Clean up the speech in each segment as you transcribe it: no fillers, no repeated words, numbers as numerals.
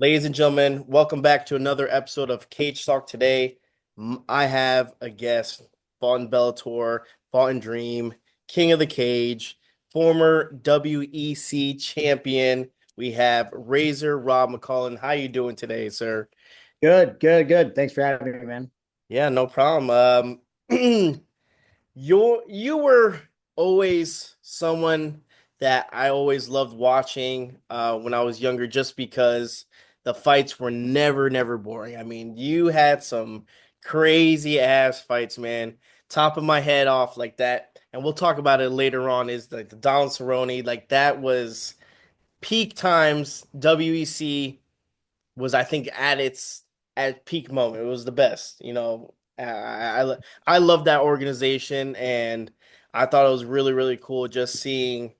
Ladies and gentlemen, welcome back to another episode of Cage Talk. Today, I have a guest, fought in Bellator, fought in Dream, King of the Cage, former WEC champion. We have Razor Rob McCullough. How you doing today, sir? Good, good, good. Thanks for having me, man. Yeah, no problem. You were always someone that I always loved watching when I was younger, just because the fights were never boring. I mean, you had some crazy ass fights, man. Top of my head off like that, and we'll talk about it later on. Is like the Donald Cerrone, like that was peak times. WEC was, I think, at peak moment. It was the best. I love that organization, and I thought it was really cool just seeing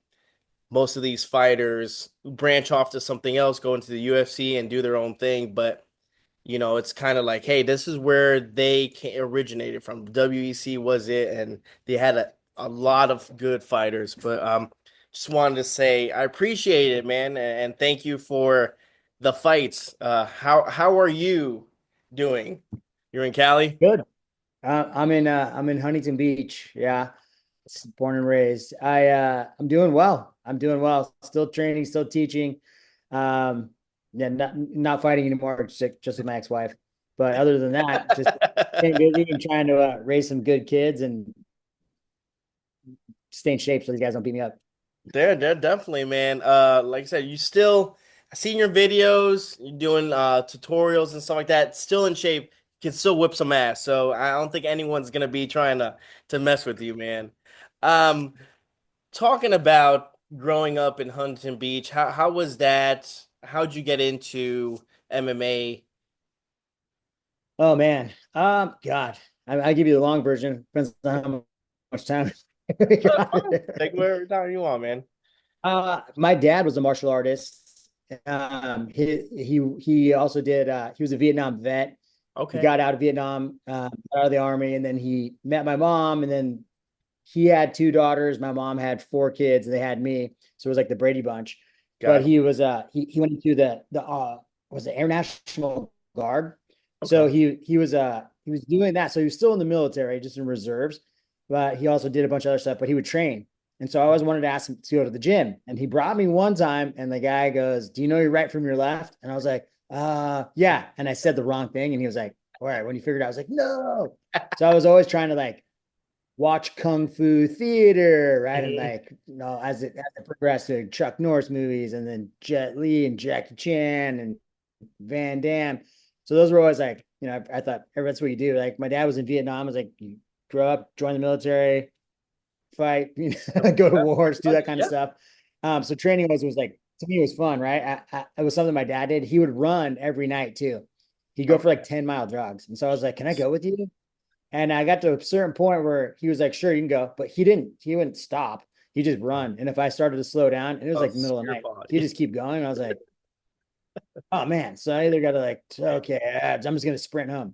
most of these fighters branch off to something else, go into the UFC and do their own thing. But it's kind of like, hey, this is where originated from. WEC was it, and they had a lot of good fighters. But just wanted to say I appreciate it, man, and thank you for the fights. How are you doing? You're in Cali? Good. I'm in Huntington Beach. Yeah. Born and raised. I'm doing well. I'm doing well. Still training, still teaching. Yeah, not fighting anymore, just with my ex-wife. But other than that, just staying busy and trying to raise some good kids and stay in shape so these guys don't beat me up. They're definitely, man. Like I said, I seen your videos, you're doing tutorials and stuff like that. Still in shape, can still whip some ass. So I don't think anyone's gonna be trying to mess with you, man. Um, Talking about growing up in Huntington Beach, how was that? How'd you get into MMA? Oh man. God. I give you the long version. Depends on how much time we That's got fine. there. Take whatever time you want, man. My dad was a martial artist. He also did. He was a Vietnam vet. He Okay. got out of Vietnam, out of the army, and then he met my mom. And then he had two daughters. My mom had four kids, and they had me. So it was like the Brady Bunch. But Got it. he went into the was the Air National Guard. Okay. So he was doing that. So he was still in the military, just in reserves. But he also did a bunch of other stuff. But he would train. And so I always wanted to ask him to go to the gym. And he brought me one time, and the guy goes, "Do you know your right from your left?" And I was like, yeah. And I said the wrong thing. And he was like, "All right." When he figured it out, I was like, "No." So I was always trying to like watch Kung Fu theater, right? And Mhm. like, as it progressed to Chuck Norris movies and then Jet Li and Jackie Chan and Van Damme. So those were always like, I thought that's what you do. Like my dad was in Vietnam. I was like, you grow up, join the military, fight, go to wars, do that kind of Yeah. stuff. So training was like to me it was fun, right? It was something my dad did. He would run every night too. He'd go for Okay. like 10-mile jogs. And so I was like, "Can I go with you?" And I got to a certain point where he was like, "Sure, you can go." But he wouldn't stop. He just run. And if I started to slow down, and it was Oh, like the middle of the spear night, he body. just keep going. And I was like, "Oh man." So I either got to like, okay, I'm just gonna sprint home.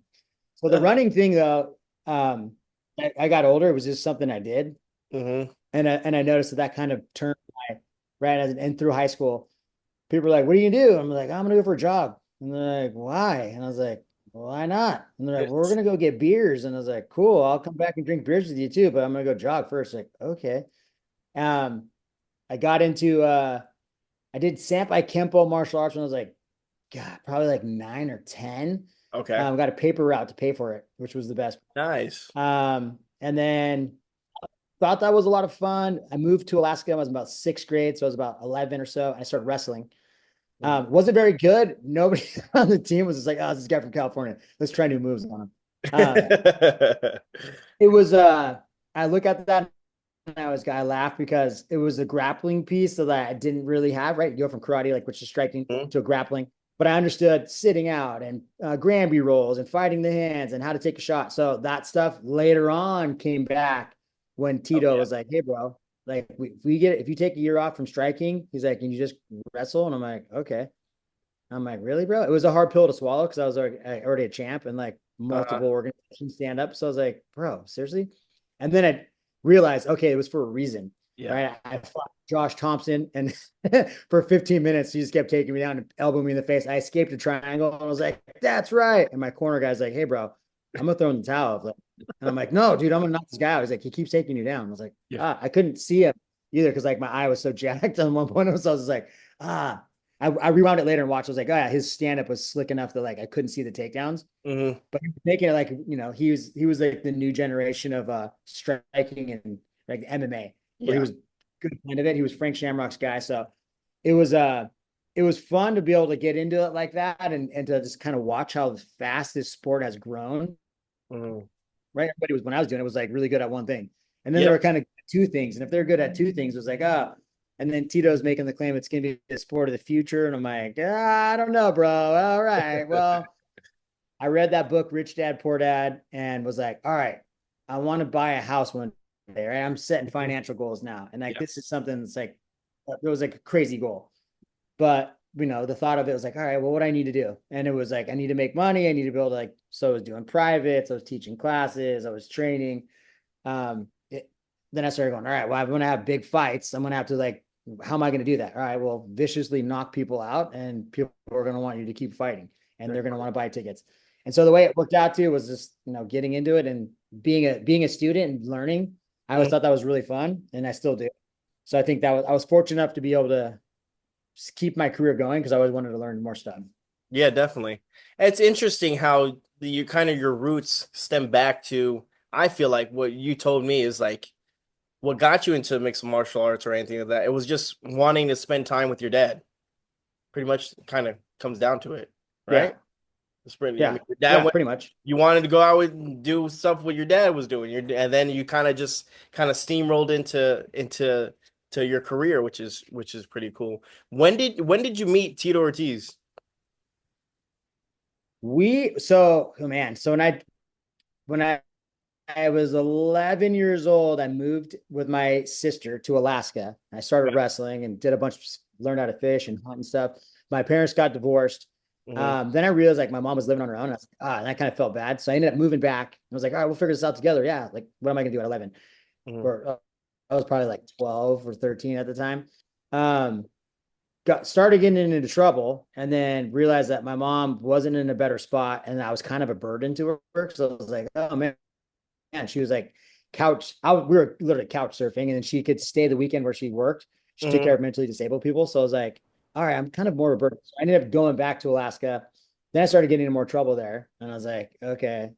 So the running thing though, I got older. It was just something I did. Hmm. And I noticed that kind of turned my right as and through high school. People were like, "What are you gonna do?" I'm like, "I'm gonna go for a jog." And they're like, "Why?" And I was like, "Why not?" And they're like, "Well, we're gonna go get beers." And I was like, "Cool, I'll come back and drink beers with you too, but I'm gonna go jog first." Like, okay. Um, I got into I did Sampai Kempo martial arts when I was like, God, probably like 9 or 10. Okay. Got a paper route to pay for it, which was the best. Nice. And then thought that was a lot of fun. I moved to Alaska. I was about sixth grade, so I was about 11 or so. I started wrestling. Mhm. Wasn't very good. Nobody on the team was just like, "Oh, this guy from California. Let's try new moves on him." It was I look at that and I laugh because it was a grappling piece so that I didn't really have, right? You go from karate, like which is striking, Mhm. to a grappling. But I understood sitting out and Granby rolls and fighting the hands and how to take a shot. So that stuff later on came back when Oh Tito yeah. was like, "Hey, bro, like if you take a year off from striking," he's like, "Can you just wrestle?" And I'm like, "Okay." I'm like, "Really, bro?" It was a hard pill to swallow because I was already a champ and like Uh-huh. multiple organizations stand up. So I was like, "Bro, seriously?" And then I realized, okay, it was for a reason, Yeah. right? I fought. Josh Thompson. And for 15 minutes, he just kept taking me down and elbowing me in the face. I escaped a triangle and I was like, that's right. And my corner guy's like, hey, bro, I'm gonna throw in the towel. And I'm like, no, dude, I'm gonna knock this guy out. He's like, he keeps taking you down. I was like, Yeah. I couldn't see him either because like my eye was so jacked on one point. So I was like, ah. I rewound it later and watched. I was like, oh yeah, his stand up was slick enough that like I couldn't see the takedowns, Hmm. but he was making it like he was like the new generation of striking and like MMA where he Yeah. was good friend of it. He was Frank Shamrock's guy, so it was uh it was fun to be able to get into it like that and to just kind of watch how fast this sport has grown. Hmm. Right, everybody was when I was doing it was like really good at one thing, and then they Yep. were kind of two things, and if they're good at two things, it was like and then Tito's making the claim it's going to be the sport of the future, and I'm like, I don't know, bro. All right, well. I read that book, Rich Dad Poor Dad, and was like, all right, I want to buy a house one day, right? I'm setting financial goals now. And like Yeah. this is something that's like it was like a crazy goal. But the thought of it was like, all right, well, what do I need to do? And it was like, I need to make money. I need to be able to like, so I was doing privates, I was teaching classes, I was training. Um, it, then I started going, all right, well, I'm gonna have big fights. I'm gonna have to like, how am I gonna do that? All right, well, viciously knock people out, and people are gonna want you to keep fighting, and they're gonna want to buy tickets. And so the way it worked out too was just getting into it and being a student and learning. I always Mhm. thought that was really fun, and I still do. So I think that I was fortunate enough to be able to keep my career going because I always wanted to learn more stuff. Yeah, definitely. It's interesting how you kind of your roots stem back to, I feel like what you told me is like what got you into mixed martial arts or anything like that. It was just wanting to spend time with your dad. Pretty much kind of comes down to it, Yeah, right? It's pretty, I yeah, mean, your dad yeah, went, pretty much. you wanted to go out and do stuff what your dad was doing. And then you kind of just kind of steamrolled into to your career, which is pretty cool. When did you meet Tito Ortiz? Oh man, so when I was 11 years old, I moved with my sister to Alaska. I started wrestling and did a bunch of learned how to fish and hunt and stuff. My parents got divorced. Hmm. Then I realized like my mom was living on her own. I was like, and I kind of felt bad. So I ended up moving back. I was like, all right, we'll figure this out together. Yeah. Like, what am I gonna do at 11? Hmm. Or I was probably like 12 or 13 at the time. Um, got started getting into trouble and then realized that my mom wasn't in a better spot and I was kind of a burden to her. So I was like, oh man, and she was like we were literally couch surfing and then she could stay the weekend where she worked. She took care Hmm. of mentally disabled people. So I was like, all right, I'm kind of more of a burden. So I ended up going back to Alaska. Then I started getting into more trouble there. And I was like, okay,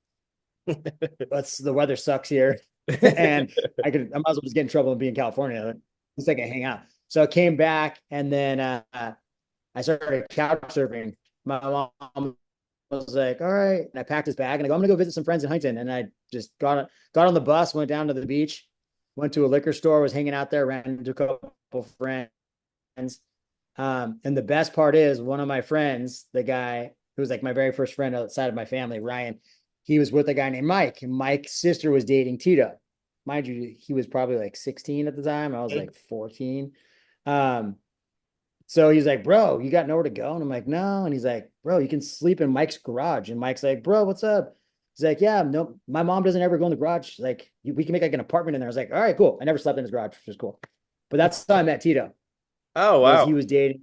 the weather sucks here. And I might as well just get in trouble and be in California. At least I can hang out. So I came back and then I started couch surfing. My mom was like, all right. And I packed his bag and I go, I'm gonna go visit some friends in Huntington. And I just got on the bus, went down to the beach, went to a liquor store, was hanging out there, ran into a couple friends. And the best part is one of my friends, the guy who was like my very first friend outside of my family, Ryan, he was with a guy named Mike. And Mike's sister was dating Tito. Mind you, he was probably like 16 at the time. I was like 14. Um, so he's like, bro, you got nowhere to go? And I'm like, no. And he's like, bro, you can sleep in Mike's garage. And Mike's like, bro, what's up? He's like, yeah, no, my mom doesn't ever go in the garage. She's like, we can make like an apartment in there. I was like, all right, cool. I never slept in his garage, which is cool. But that's how I met Tito, Oh was he wow. was dating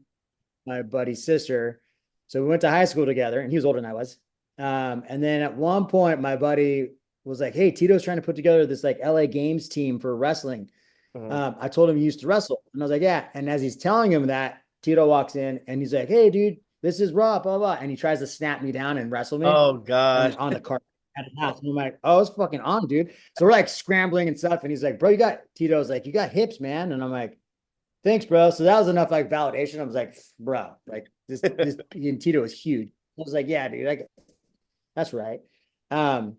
my buddy's sister. So we went to high school together and he was older than I was. And then at one point, my buddy was like, hey, Tito's trying to put together this like LA Games team for wrestling. Mhm. I told him he used to wrestle. And I was like, yeah. And as he's telling him that, Tito walks in and he's like, hey, dude, this is Raw, blah, blah. And he tries to snap me down and wrestle me Oh and God. on the cart at the house. And I'm like, oh, it's fucking on, dude. So we're like scrambling and stuff. And he's like, bro, Tito's like, you got hips, man. And I'm like, thanks, bro. So that was enough like validation. I was like, bro, like this and Tito is huge. I was like, yeah, dude, like that's right. Um,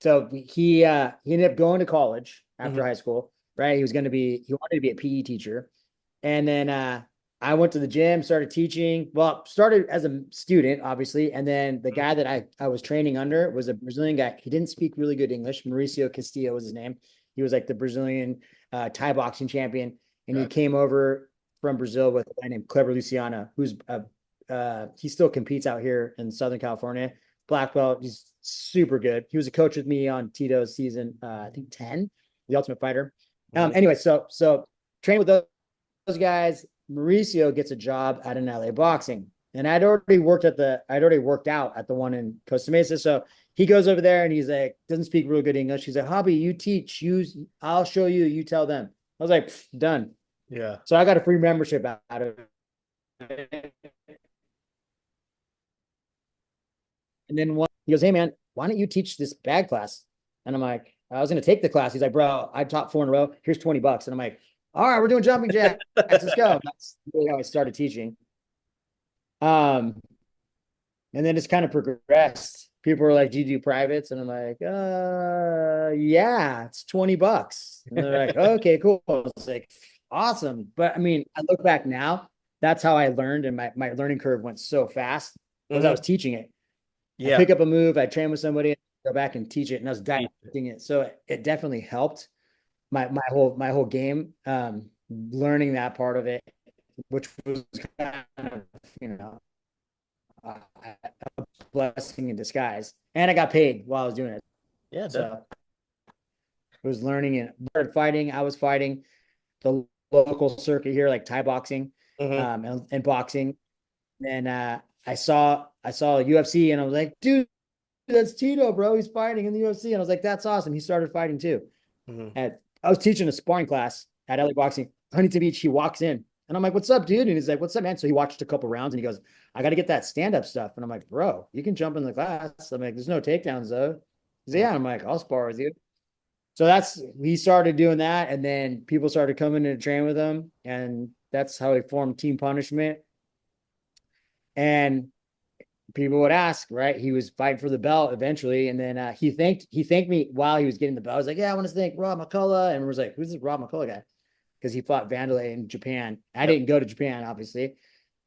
so he ended up going to college after Mhm. high school, right? He wanted to be a PE teacher. And then I went to the gym, started teaching. Well, started as a student, obviously, and then the guy that I was training under was a Brazilian guy. He didn't speak really good English. Mauricio Castillo was his name. He was like the Brazilian Thai boxing champion, and he Gotcha. came over from Brazil with a guy named Clever Luciano, who's he still competes out here in Southern California. Black belt, he's super good. He was a coach with me on Tito's season, I think 10, The Ultimate Fighter. Mhm. Anyway, so train with those those guys, Mauricio gets a job at an LA boxing. And I'd already worked out at the one in Costa Mesa. So he goes over there and he's like, doesn't speak real good English. He's like, Hobby, you teach, I'll show you, you tell them. I was like, done. Yeah. So I got a free membership out of it. And then he goes, hey man, why don't you teach this bag class? And I'm like, I was going to take the class. He's like, bro, I taught 4 in a row. Here's $20. And I'm like, all right, we're doing jumping jacks. Let's go. That's really how I started teaching. Um, and then it's kind of progressed. People were like, do you do privates? And I'm like, yeah, it's $20. And they're like, okay, cool. It's like, awesome. But I mean, I look back now, that's how I learned. And my learning curve went so fast was I was teaching it. I Yeah. pick up a move, I train with somebody, go back and teach it, and I was dissecting it. So it definitely helped my whole game, learning that part of it, which was kind of, you know, a blessing in disguise. And I got paid while I was doing it. Yeah, definitely. So it was learning and fighting. I was fighting the local circuit here, like Thai boxing, Hmm. and boxing. And I saw UFC and I was like, dude, that's Tito, bro. He's fighting in the UFC. And I was like, that's awesome. He started fighting too. Hmm. And I was teaching a sparring class at LA Boxing, Huntington Beach. He walks in and I'm like, what's up, dude? And he's like, what's up, man? So he watched a couple rounds and he goes, I got to get that stand up stuff. And I'm like, bro, you can jump in the class. I'm like, there's no takedowns though. He's like, yeah. I'm like, I'll spar with you. So he started doing that. And then people started coming in to train with him. And that's how he formed Team Punishment. And people would ask, right? He was fighting for the belt eventually, and then he thanked me while he was getting the belt. I was like, "Yeah, I want to thank Rob McCullough," and was like, "Who's this Rob McCullough guy?" Because he fought Vandalay in Japan. I Yep. didn't go to Japan, obviously,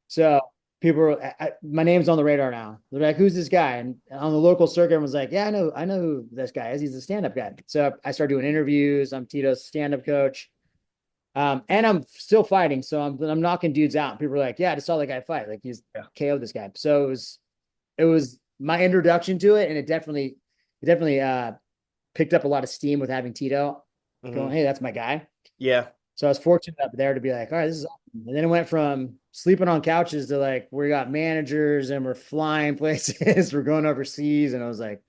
so people were, my name's on the radar now. They're like, "Who's this guy?" And on the local circuit, everyone was like, "Yeah, I know who this guy is. He's a stand-up guy." So I started doing interviews. I'm Tito's stand-up coach. And I'm still fighting, so I'm knocking dudes out. People are like, "Yeah, I just saw that guy fight. Like he's Yeah. KO'd this guy." So it was my introduction to it, and it definitely picked up a lot of steam with having Tito going, Hmm. hey, that's my guy. Yeah. So I was fortunate up there to be like, all right, this is awesome. And then it went from sleeping on couches to like we got managers and we're flying places, we're going overseas, and I was like,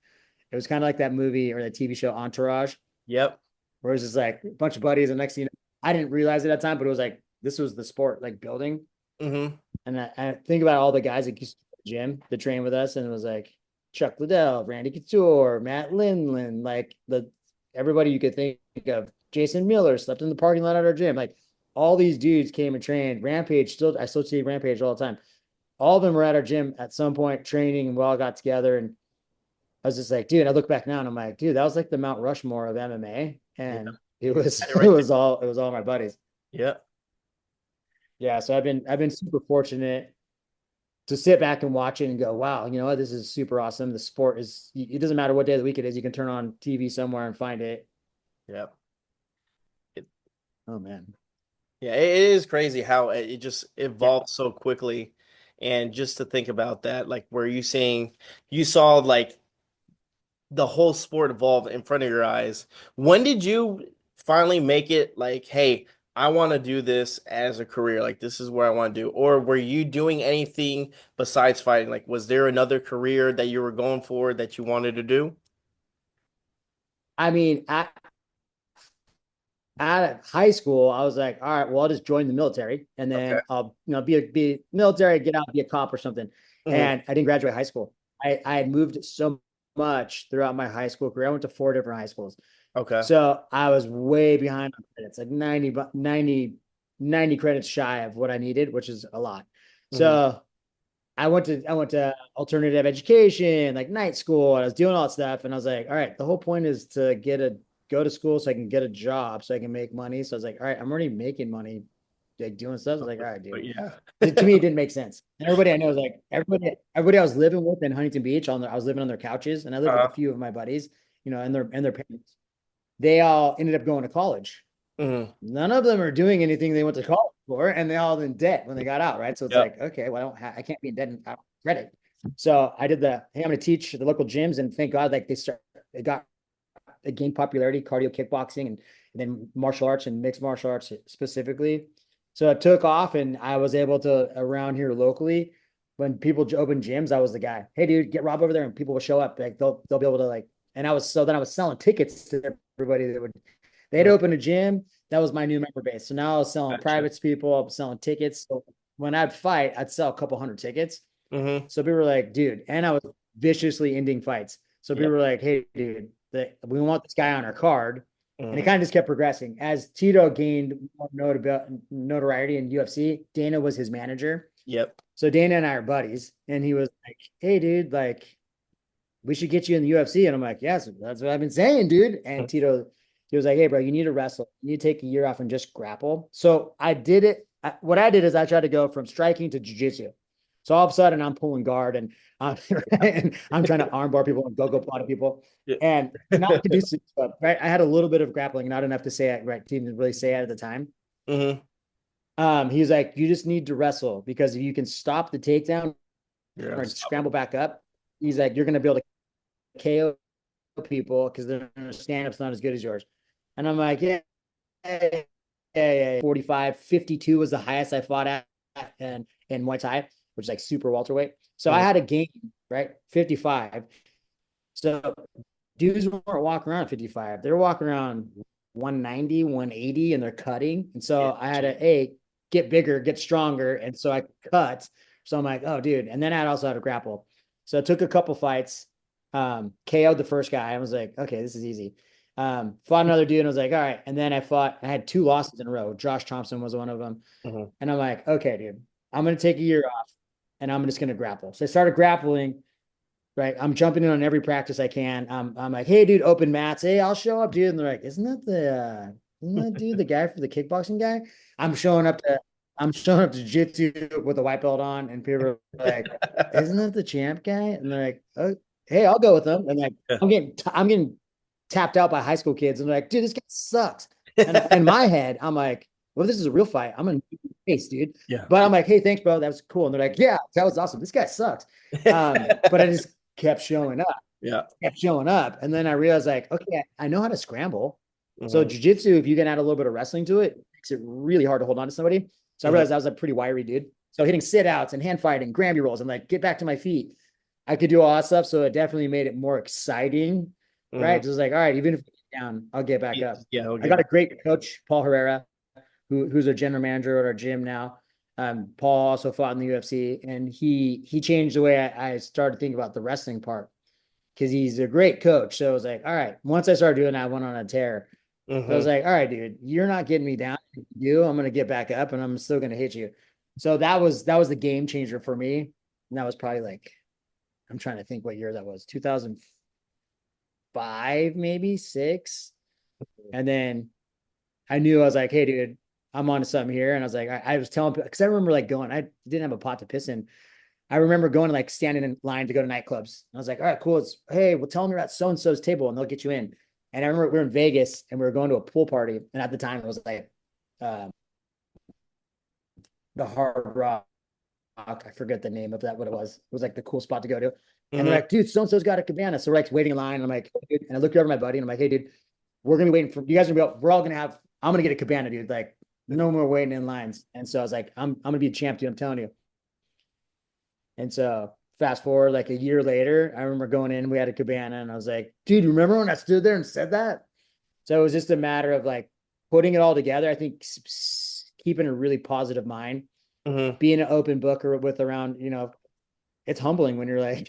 it was kind of like that movie or that TV show Entourage, Yep. where it was just like a bunch of buddies, and next thing you know, I didn't realize it at that time, but it was like this was the sport like building. Hmm. And I think about all the guys that used to the gym that train with us, and it was like Chuck Liddell, Randy Couture, Matt Lindland, like everybody you could think of. Jason Miller slept in the parking lot at our gym. Like all these dudes came and trained. Rampage I still see Rampage all the time. All of them were at our gym at some point training, and we all got together. And I was just like, dude, I look back now and I'm like, dude, that was like the Mount Rushmore of MMA. Yeah. And it was Got it it right was all my buddies. there. Yeah. Yeah. So I've been super fortunate to sit back and watch it and go, wow, you know what, this is super awesome. The sport is, it doesn't matter what day of the week it is, you can turn on TV somewhere and find it. Yeah. It, Oh man. yeah. It is crazy how it just Yeah. evolved so quickly. And just to think about that, like, were you saying you saw like the whole sport evolve in front of your eyes? When did you finally make it like, hey, I want to do this as a career? Like, this is what I want to do. Or were you doing anything besides fighting? Like, was there another career that you were going for that you wanted to do? I mean, at high school, I was like, all right, well, I'll just join the military and Okay. then I'll, be military, get out, be a cop or something. Hmm. And I didn't graduate high school. I had moved so much throughout my high school career. I went to 4 different high schools. Okay. So I was way behind on credits, like 90 credits shy of what I needed, which is a lot. Hmm. So I went to alternative education, like night school, and I was doing all that stuff. And I was like, all right, the whole point is to go to school so I can get a job so I can make money. So I was like, all right, I'm already making money, like doing stuff. I was like, all right, But dude. yeah. To me, it didn't make sense. And everybody I know was like, everybody I was living with in Huntington Beach, I was living on their couches, and I lived with a Uh, few of my buddies, and their parents. They all ended up going to college. hmm. None of them are doing anything they went to college for, and they all in debt when they got out, right? So it's Yep. like, okay, well, I can't be in debt and I don't have credit. So I did hey, I'm going to teach the local gyms, and thank God, like it got it gained popularity, cardio kickboxing, and then martial arts and mixed martial arts specifically. So it took off, and I was able to around here locally. When people open gyms, I was the guy. Hey, dude, get Rob over there, and people will show up. Like they'll be able to like. And I was so then I was selling tickets to everybody that would. They'd Mm, open a gym. That was my new member base. So now I was selling gotcha. privates to people. I was selling tickets. So when I'd fight, I'd sell a couple hundred tickets. Mm-hmm. So people were like, dude, and I was viciously ending fights. So people Yep. were like, hey, dude, we want this guy on our card. And it Mm-hmm. kind of just kept progressing. As Tito gained more notoriety in UFC, Dana was his manager. Yep. So Dana and I are buddies. And he was like, hey, dude, like, we should get you in the UFC. And I'm like, yes, that's what I've been saying, dude. And Tito, he was like, hey, bro, you need to wrestle. You need to take a year off and just grapple. So I did it. What I did is I tried to go from striking to jiu-jitsu. So all of a sudden I'm pulling guard and I'm trying to armbar people and go plot people. Yep. And not conducive, right? I had a little bit of grappling, not enough to say it, right? Didn't really say it at the time. Mm-hmm. He was like, you just need to wrestle because if you can stop the takedown You're or unstoppable. scramble back up, he's like, you're going to be able to KO people because their stand-up's not as good as yours. And I'm like, yeah. 45, 52 was the highest I fought at in Muay Thai, which is like super welterweight. So I Mm-hmm. had a game, right? 55. So dudes weren't walking around 55. They're walking around 190, 180, and they're cutting. And Yeah. so I had to get bigger, get stronger. And so I cut. So I'm like, oh, dude. And then I also had to grapple. So I took a couple fights, KO'd the first guy. I was like, okay, this is easy. Fought another dude and I was like, all right. And then I had two losses in a row. Josh Thompson was one of them. Mm-hmm. And I'm like, okay, dude, I'm going to take a year off and I'm just going to grapple. So I started grappling. Right. I'm jumping in on every practice I can. I'm like, hey, dude, open mats. Hey, I'll show up, dude. And they're like, isn't that dude the guy for the kickboxing guy? I'm showing up to I'm showing up to jiu-jitsu with a white belt on, and people are like, isn't that the champ guy? And they're like, oh, hey, I'll go with them. And like, Yeah. I'm getting tapped out by high school kids, and they're like, dude, this guy sucks. And in my head, I'm like, well, this is a real fight. I'm gonna face, dude. Yeah. But I'm like, hey, thanks, bro. That was cool. And they're like, yeah, that was awesome. This guy sucks. But I just kept showing up, Yeah. kept showing up. And then I realized, like, okay, I know how to scramble. So Mm-hmm. jujitsu, if you can add a little bit of wrestling to it, makes it really hard to hold on to somebody. So I Mm-hmm. realized I was a pretty wiry dude. So hitting sit outs and hand fighting, Grammy rolls, and like get back to my feet. I could do all that stuff. So it definitely made it more exciting, Mm-hmm. right? Just like, all right, even if I get down, I'll get back up. Yeah. I'll I get got a back. great coach, Paul Herrera, who's a general manager at our gym now. Paul also fought in the UFC, and he changed the way I started thinking about the wrestling part because he's a great coach. So I was like, all right. Once I started doing that, I went on a tear. So I was Mm-hmm. like, all right, dude, you're not getting me down. You, I'm gonna get back up, and I'm still gonna hit you. So that was the game changer for me. And that was probably like, I'm trying to think what year that was, 2005, maybe six. And then I knew I was like, hey, dude, I'm on to something here. And I was like, I was telling people because I remember like going, I didn't have a pot to piss in. I remember going and like standing in line to go to nightclubs. I was like, all right, cool. Hey, we'll tell them you're at so and so's table and they'll get you in. And I remember we were in Vegas and we were going to a pool party. And at the time, it was like uh, the Hard Rock. I forget the name of that, what it was. It was like the cool spot to go to. And they're Mm-hmm. like, dude, so and so's got a cabana. So we're like waiting in line. And I'm like, dude. And I looked over at my buddy and I'm like, hey, dude, we're gonna be waiting for you guys. We're all gonna have. I'm gonna get a cabana, dude. Like, no more waiting in lines. And so I was like, I'm gonna be a champ, dude. I'm telling you. And so fast forward like a year later, I remember going in. We had a cabana, and I was like, dude, remember when I stood there and said that? So it was just a matter of like putting it all together. I think keeping a really positive mind, Mm-hmm. being an open book or with around, it's humbling when you're like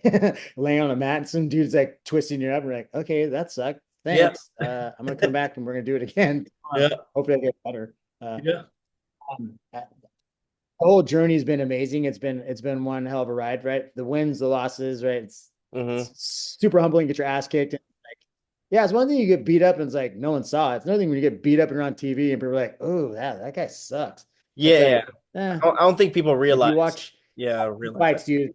laying on a mat and some dude's like twisting you up and you're like, okay, that sucked. Yeah. Thanks. I'm gonna come back and we're gonna do it again. Yeah. Hopefully I get better. Yeah. The whole journey's been amazing. It's been one hell of a ride, right? The wins, the losses, right? Mm-hmm. It's super humbling, get your ass kicked. And like, yeah, it's one thing you get beat up and it's like no one saw it. It's another thing when you get beat up and you're on TV and people are like, oh, that guy sucks. It's Yeah. Yeah. like, eh, I don't think people if you realize. watch Yeah. Realize that. fights, dude,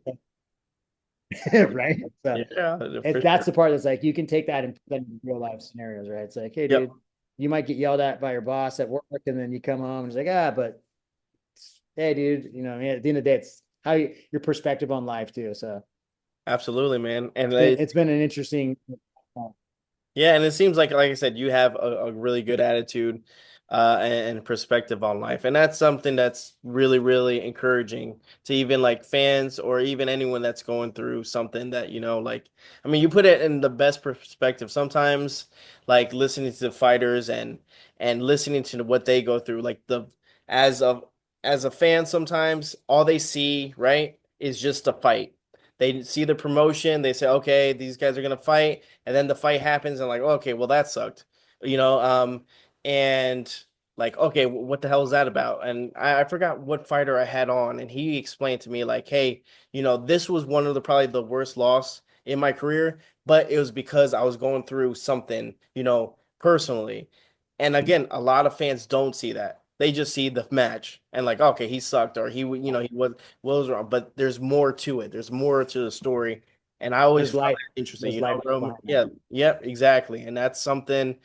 right? So Yeah. For that's sure. the part that's like you can take that and put that in real life scenarios, right? It's like, hey, Yep. dude, you might get yelled at by your boss at work, and then you come home and it's like, but hey, dude, at the end of the day, it's how your perspective on life too. So Absolutely, man. And it's been an interesting. yeah, and it seems like I said, you have a really good attitude. and perspective on life. And that's something that's really, really encouraging to even like fans or even anyone that's going through something that, like, I mean, you put it in the best perspective. Sometimes like listening to the fighters and listening to what they go through, like as a as a fan, sometimes all they see, right, is just a fight. They see the promotion, they say, okay, these guys are gonna fight, and then the fight happens, and like, okay, well that sucked, you know. And like, okay, what the hell is that about? And I forgot what fighter I had on, and he explained to me like, hey, this was one of the probably the worst loss in my career, but it was because I was going through something, personally. And again, a lot of fans don't see that. They just see the match and like, okay, he sucked or he was wrong. But there's more to it. There's more to the story. And I always There's found life. that interesting. There's life Roman, behind that. yeah, yep, exactly. And that's something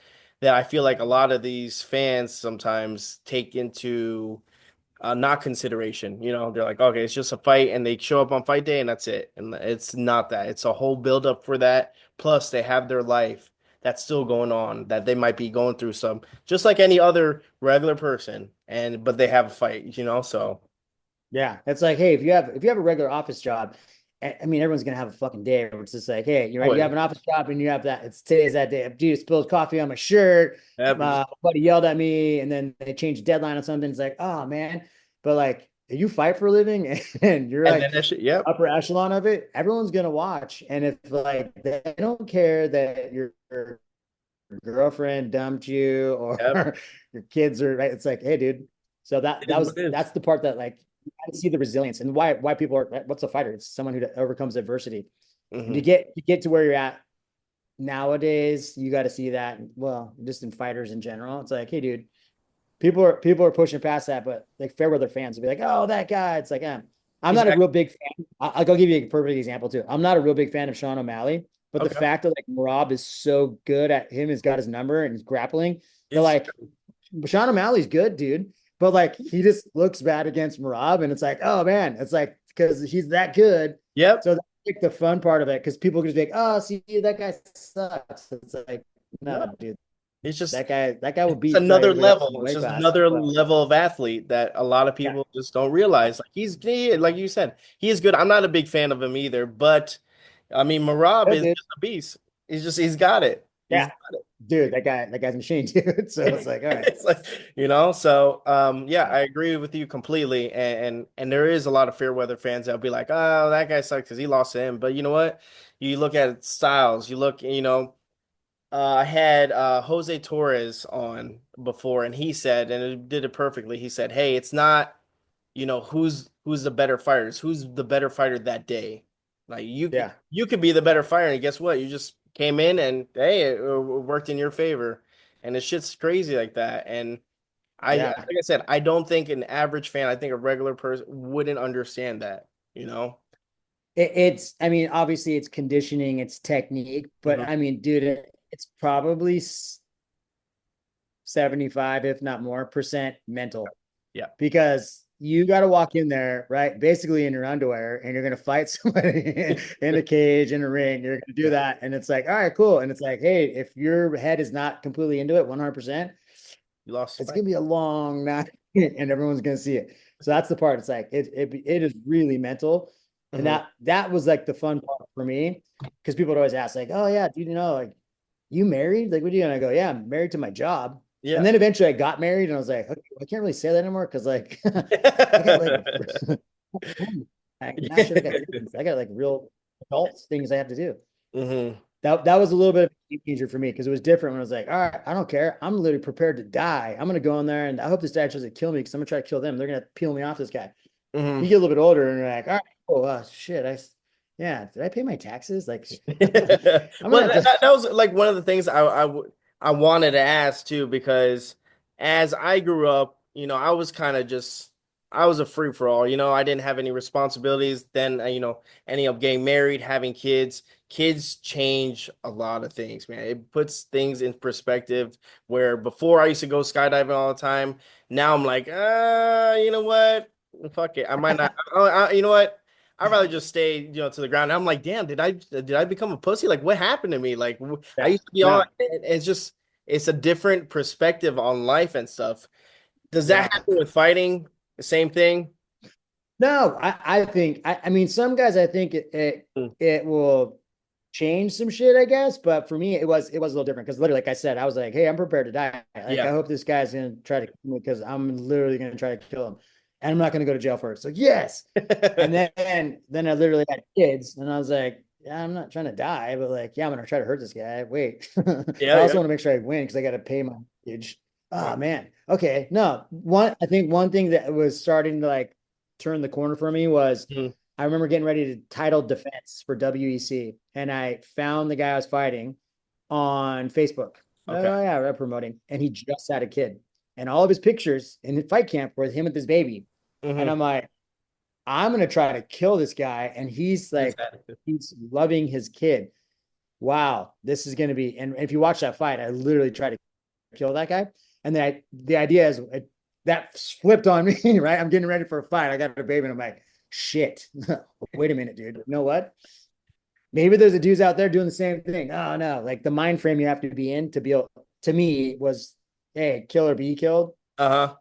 that I feel like a lot of these fans sometimes take into not consideration. They're like, okay, it's just a fight, and they show up on fight day, and that's it. And it's not that. It's a whole build up for that. Plus, they have their life that's still going on that they might be going through some, just like any other regular person. And but they have a fight, So, Yeah, it's like, hey, if you have a regular office job, I mean, everyone's gonna have a fucking day where it's just like, hey, you're right, you oh, have an office job and you have that. It's today's that day. Dude spilled coffee on my shirt. yeah, Buddy yelled at me, and then they changed the deadline on something. It's like, oh man, but like, you fight for a living and you're and then like that shit, yep, upper echelon of it. Everyone's gonna watch, and if like they don't care that your girlfriend dumped you or yep. your kids are right, it's like, hey, dude. So that It is that what was it is. that's the part that like you gotta see the resilience and why people are what's a fighter? It's someone who overcomes adversity. And to Hmm. get to where you're at nowadays, you got to see that. Well, just in fighters in general, it's like, hey, dude, people are pushing past that, but like Fairweather fans will be like, oh, that guy. It's like, I'm not a Exactly. real big fan. I'll give you a perfect example too. I'm not a real big fan of Sean O'Malley, but the Okay. fact that like Rob is so good at him, has got his number and he's grappling. They're It's like, Sean O'Malley's good, dude. But like he just looks bad against Marab, and it's like, oh man, it's like because he's that good. yep. So that's like the fun part of it, because people can just be like, oh, see, that guy sucks. It's like, No, no, dude, it's just that guy will it's beat probably another everybody else in the level. It's weight just class. another But level of athlete that a lot of yeah, people just don't realize. Like like you said, he is good. I'm not a big fan of him either, but I mean, Marab good is dude. just a beast. He's got it. He's Yeah, dude, that guy's a machine, dude. So it's like, all right, it's like, so yeah, I agree with you completely. And there is a lot of fair weather fans that'll be like, oh, that guy sucks because he lost to him. But you know what? You look at styles, you look, I had Jose Torres on before, and he said, and it did it perfectly. He said, "Hey, it's not, who's the better fighter. It's who's the better fighter that day. Like yeah, you could be the better fighter, and guess what? You just came in, and hey, it worked in your favor, and it's shit's crazy like that. And like yeah. I said, I don't think an average fan, I think a regular person wouldn't understand that. You know? It's, I mean, obviously it's conditioning, it's technique, but Mhm. I mean, dude, it's probably 75, if not more, percent mental, Yeah. because you got to walk in there, right? Basically in your underwear, and you're going to fight somebody in a cage, in a ring. You're going to do Yeah. that. And it's like, all right, cool. And it's like, hey, if your head is not completely into it 100%, You lost it's fight. going to be a long night and everyone's going to see it. So that's the part. It's like, it is really mental. And Hmm. that was like the fun part for me, because people would always ask, like, oh, yeah, do you know, like, you married? Like, what do you? And I go, yeah, I'm married to my job. And Yeah. then eventually I got married, and I was like, okay, I can't really say that anymore because like I got like now shit, I got kids. I got like real adult things I have to do. Hmm. That was a little bit of a game changer for me, because it was different when I was like, all right, I don't care. I'm literally prepared to die. I'm gonna go in there, and I hope this guy doesn't kill me, because I'm gonna try to kill them. They're gonna peel me off this guy. You Hmm. get a little bit older, and you're like, all right, oh shit, yeah, did I pay my taxes? Like, I'm gonna Well, have to. that was like one of the things I wanted to ask too, because as I grew up, I was kind of just I was a free for all. I didn't have any responsibilities. Then ending up getting married, having kids. Kids change a lot of things, man. It puts things in perspective. Where before I used to go skydiving all the time, now I'm like, you know what? Fuck it. I might not. You know what? I'd rather just stay, to the ground. I'm like, damn, did I become a pussy? Like, what happened to me? Like, I Yeah, used to be on. no, It's just, it's a different perspective on life and stuff. Does that Yeah. happen with fighting? The same thing? No, I think I mean some guys I think Mm. it will change some shit, I guess. But for me, it was a little different because literally, like I said, I was like, hey, I'm prepared to die. Like I Yeah. hope this guy's gonna try to kill me because I'm literally gonna try to kill him. And I'm not gonna go to jail for it. So yes. And then I literally had kids and I was like, yeah, I'm not trying to die, but like, yeah, I'm gonna try to hurt this guy. Wait. I Yeah, also yeah. want to make sure I win because I gotta pay my mortgage. Oh Right. man. Okay. No, I think one thing that was starting to like turn the corner for me was Mhm. I remember getting ready to title defense for WEC, and I found the guy I was fighting on Facebook. Okay. Oh yeah, we're promoting, and he just had a kid, and all of his pictures in the fight camp were him with his baby, and Hmm. I'm like, I'm gonna try to kill this guy, and he's Just like, had it. he's loving his kid. Wow, this is gonna be. And if you watch that fight, I literally tried to kill that guy, and then the idea is that flipped on me. Right, I'm getting ready for a fight. I got a baby, and I'm like, shit. Wait a minute, dude. You know what? Maybe there's a dudes out there doing the same thing. Oh no, like the mind frame you have to be in to be able to me was, hey, kill or be killed. Uh-huh.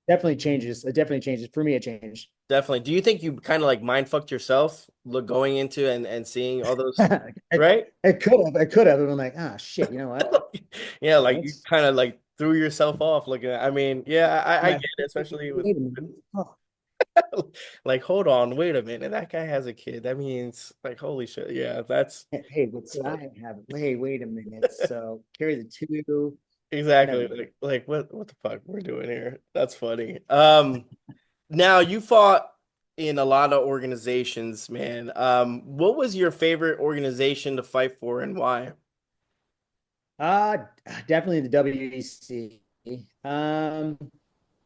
Definitely changes. It definitely changes. For me, it changed. Definitely. Do you think you kind of like mind fucked yourself look going into and seeing all those, it, right? it could have. It could have. And I'm like, ah, shit. You know what? Yeah, like you Let's. kind of like threw yourself off looking at, I mean, yeah, I My, get it, especially with wait a minute. Oh, like, hold on, wait a minute, that guy has a kid. That means like, holy shit, yeah, that's hey, what's I have? Hey, wait a minute. So carry the two. Never exactly mind. like what the fuck we're doing here. That's funny. Now you fought in a lot of organizations, man. What was your favorite organization to fight for and why? Uh, definitely the WEC. Um,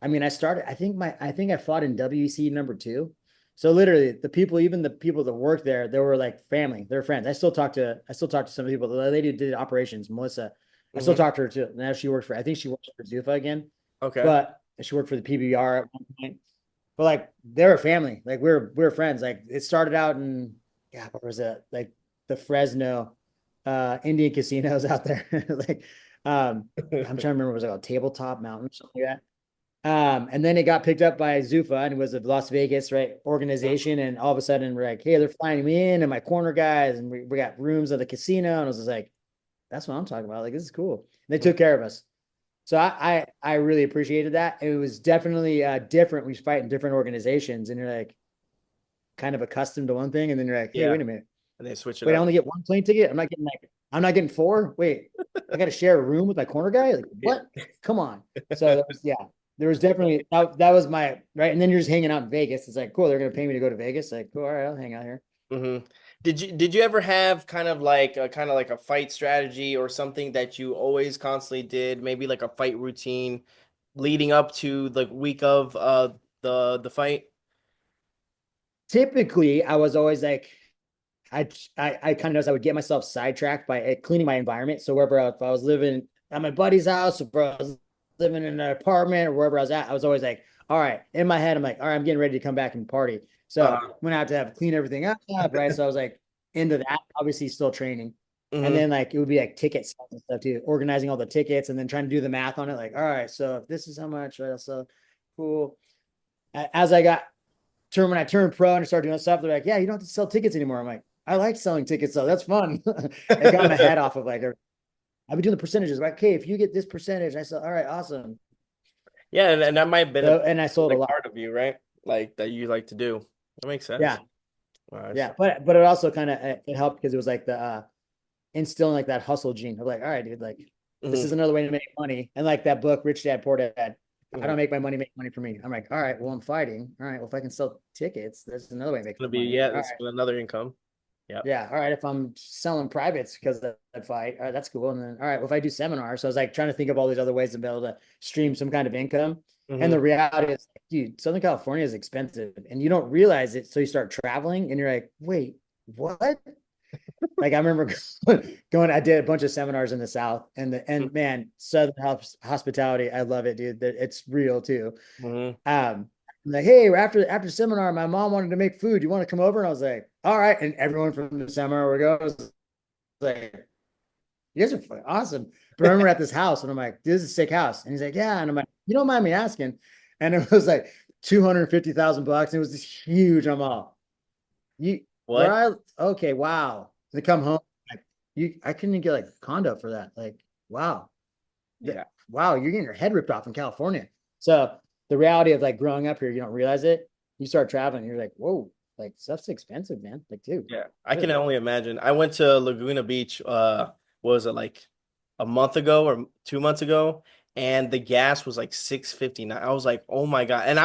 I mean, I think I fought in WEC number two. So literally the people, even the people that work there, they were like family, they're friends. I still talk to some people. The lady who did operations, Melissa, I still Hmm. talk to her too. Now I think she works for Zuffa again, Okay. but she worked for the PBR at one point. But like they're a family. Like we're friends. Like it started out in, yeah, what was it? Like the Fresno Indian casinos out there. Like I'm trying to remember, was it called Tabletop Mountain or something like that? And then it got picked up by Zuffa and it was a Las Vegas, right, organization. And all of a sudden we're like, hey, they're flying me in and my corner guys, and we got rooms at the casino. And I was just like, that's what I'm talking about. Like, this is cool. And they took care of us. So I really appreciated that. It was definitely different. We fight in different organizations, and you're like kind of accustomed to one thing, and then you're like, hey, Yeah, wait a minute, and they switch it wait, I up. only get one plane ticket. I'm not getting four. Wait, I got to share a room with my corner guy. Like Yeah. what? Come on. So that was, yeah, there was definitely that was my right. And then you're just hanging out in Vegas. It's like cool. They're gonna pay me to go to Vegas. Like cool. All right, I'll hang out here. Hmm. Did you ever have kind of like a fight strategy or something that you always constantly did, maybe like a fight routine leading up to the week of the fight? Typically, I was always like, I kind of noticed I would get myself sidetracked by cleaning my environment. So wherever if I was living at my buddy's house, or if I was living in an apartment, or wherever I was at, I was always like, all right, in my head, I'm like, all right, I'm getting ready to come back and party. So I'm Uh, gonna have to have clean everything up, right? So I was like into that, obviously still training. And hmm. then like it would be like ticket sales and stuff too, organizing all the tickets and then trying to do the math on it. Like, all right, so if this is how much, right? So cool. As I got when I turned pro and I started doing stuff, they're like, yeah, you don't have to sell tickets anymore. I'm like, I like selling tickets, though. That's fun. It got my head off of like, I've been doing the percentages. Like, okay, if you get this percentage, I sell, all right, awesome. Yeah, and that might have been a So, and I sold a like lot. part of you, right? Like that you like to do. That makes sense. Yeah. All right, Yeah. so. But it also kind of, it helped because it was like the, instilling like that hustle gene of like, all right, dude, like this Hmm. is another way to make money. And like that book, Rich Dad, Poor Dad, I Hmm. don't make money for me. I'm like, all right, well, I'm fighting. All right, well, if I can sell tickets, there's another way to make Gonna be, money. yeah, All that's right. another income. Yep. Yeah. All right. If I'm selling privates because of that fight, all right, that's cool. And then, all right, well, if I do seminars, so I was like trying to think of all these other ways to be able to stream some kind of income. And Hmm. the reality is, dude, Southern California is expensive and you don't realize it. So you start traveling and you're like, wait, what? Like I remember going, I did a bunch of seminars in the South and man, Southern hospitality, I love it, dude. It's real too. Hmm. I'm like, hey, after seminar, my mom wanted to make food. You want to come over? And I was like, all right. And everyone from the seminar would go, like, You guys are fucking awesome. But I remember at this house, and I'm like, this is a sick house. And he's like, yeah. And I'm like, you don't mind me asking. And it was like $250,000. And it was this huge. I'm all, you, where What? I, okay, wow. To come home, like, I couldn't even get like a condo for that. Like, wow. Yeah. Wow, you're getting your head ripped off in California. So the reality of like growing up here, you don't realize it. You start traveling, you're like, whoa, like stuff's expensive, man. Like, dude, Yeah, I can good. only imagine. I went to Laguna Beach, what was it like a month ago or 2 months ago, and the gas was like 6.59. I was like, oh my God. And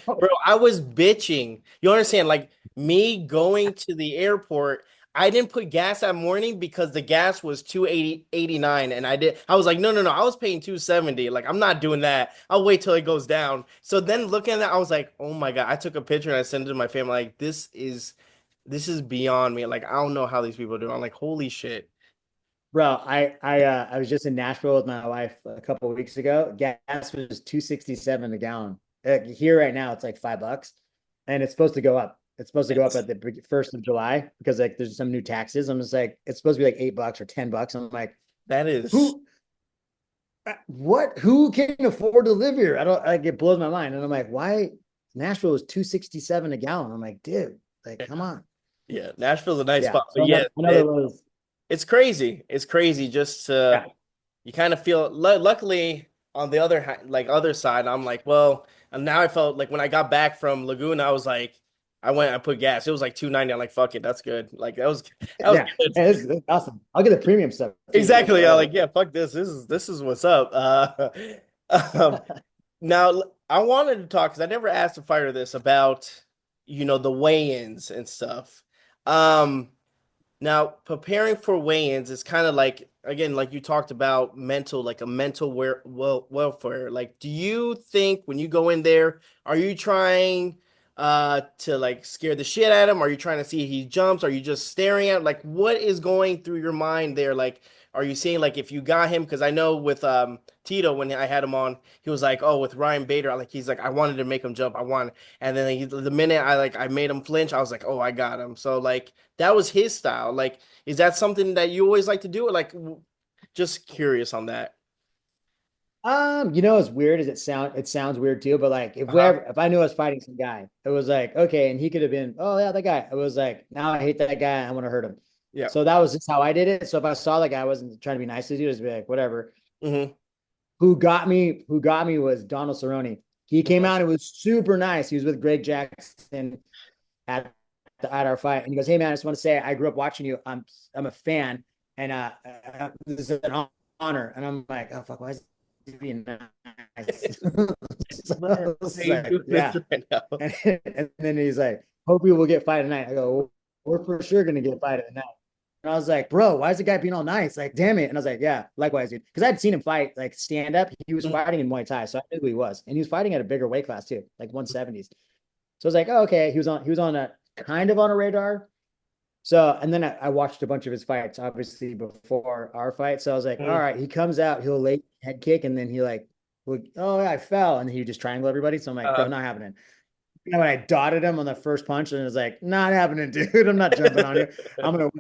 bro, I was bitching. You understand? Like me going to the airport, I didn't put gas that morning because the gas was 280.89, and I was like, no, no, no, I was paying 270. Like, I'm not doing that. I'll wait till it goes down. So then looking at that, I was like, oh my God. I took a picture and I sent it to my family, like, this is beyond me. Like, I don't know how these people do it. I'm like, holy shit. Bro, I was just in Nashville with my wife a couple of weeks ago. Gas was 267 a gallon. Here right now, it's like $5, and it's supposed to go up. It's supposed to go up It's at the 1st of July because like there's some new taxes. I'm just like, it's supposed to be like $8 or $10. I'm like, that is who what who can afford to live here? I don't like it blows my mind. And I'm like, why Nashville is 267 a gallon? I'm like, dude, like, yeah, come on. yeah. Nashville's a nice Yeah. spot, So but yeah, another one is it's crazy. It's crazy just yeah. you kind of feel luckily on the other side, I'm like, well, and now I felt like when I got back from Laguna, I was like, I put gas. It was like 290. I'm like, fuck it, that's good. Like that was Yeah. good. Hey, this is awesome. I'll get the premium stuff too. Like, Exactly. I'm like, whatever. yeah, fuck this. This is what's up. Um, Now, I wanted to talk because I never asked a fighter this about, the weigh-ins and stuff. Um, Now, preparing for weigh-ins is kind of like, again, like you talked about mental, like a mental welfare. Like, do you think when you go in there, are you trying to like scare the shit out of him? Are you trying to see if he jumps? Are you just staring at him? Like, what is going through your mind there? Like, are you seeing like if you got him? Because I know with Tito when I had him on, he was like, oh, with Ryan Bader, like he's like, I wanted to make him jump, I wanted, and then the minute I made him flinch, I was like, oh, I got him. So like that was his style. Like, is that something that you always like to do? Or like, just curious on that. As weird as it sounds weird too, but like Uh-huh. if I knew I was fighting some guy, it was like, okay, and he could have been, oh yeah, that guy. It was like, now I hate that guy, I want to hurt him. Yeah. So that was just how I did it. So if I saw the guy, I wasn't trying to be nice to you, just be like, whatever. Hmm. Who got me was Donald Cerrone. He came out and was super nice. He was with Greg Jackson at at our fight, and he goes, "Hey man, I just want to say I grew up watching you. I'm a fan, and this is an honor." And I'm like, "Oh fuck, why is he being nice?" So it's Say like, do this yeah. right now. And then he's like, "Hope we will get fight tonight." I go, "We're for sure gonna get fight tonight." And I was like, "Bro, why is the guy being all nice? Like, damn it!" And I was like, "Yeah, likewise, dude." Because I'd seen him fight like stand up. He was fighting in Muay Thai, so I knew who he was, and he was fighting at a bigger weight class too, like 170s. So I was like, oh, okay, he was on a kind of on a radar. So and then I watched a bunch of his fights, obviously before our fight. So I was like, all Mhm. right, he comes out, he'll late head kick, and then he like, oh yeah, I fell, and he just triangle everybody. So I'm like, bro, Uh, not happening. And when I dotted him on the first punch, and it was like, not happening, dude. I'm not jumping on you. I'm gonna.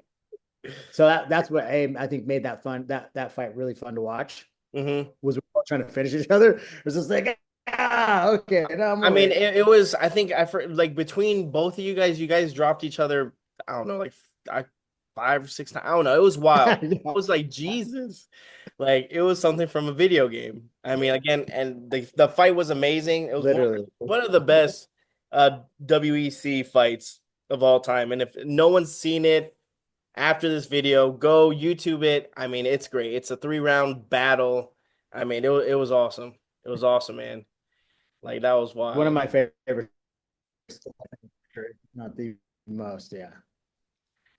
So that's what I think made that fun. That fight really fun to watch. hmm Was we all trying to finish each other. It was just like, okay, no, I'm I gonna mean, wait. it was. I think like between both of you guys dropped each other. I don't know, like I, 5 or 6 times. I don't know. It was wild. It Yeah, was like Jesus, like it was something from a video game. I mean, again, and the fight was amazing. It was literally. one of the best WEC fights of all time. And if no one's seen it after this video, go YouTube it. I mean, it's great. It's a 3 round battle. I mean, it was awesome. It was awesome, man. Like that was One of wild. my favorites, not the most. Yeah.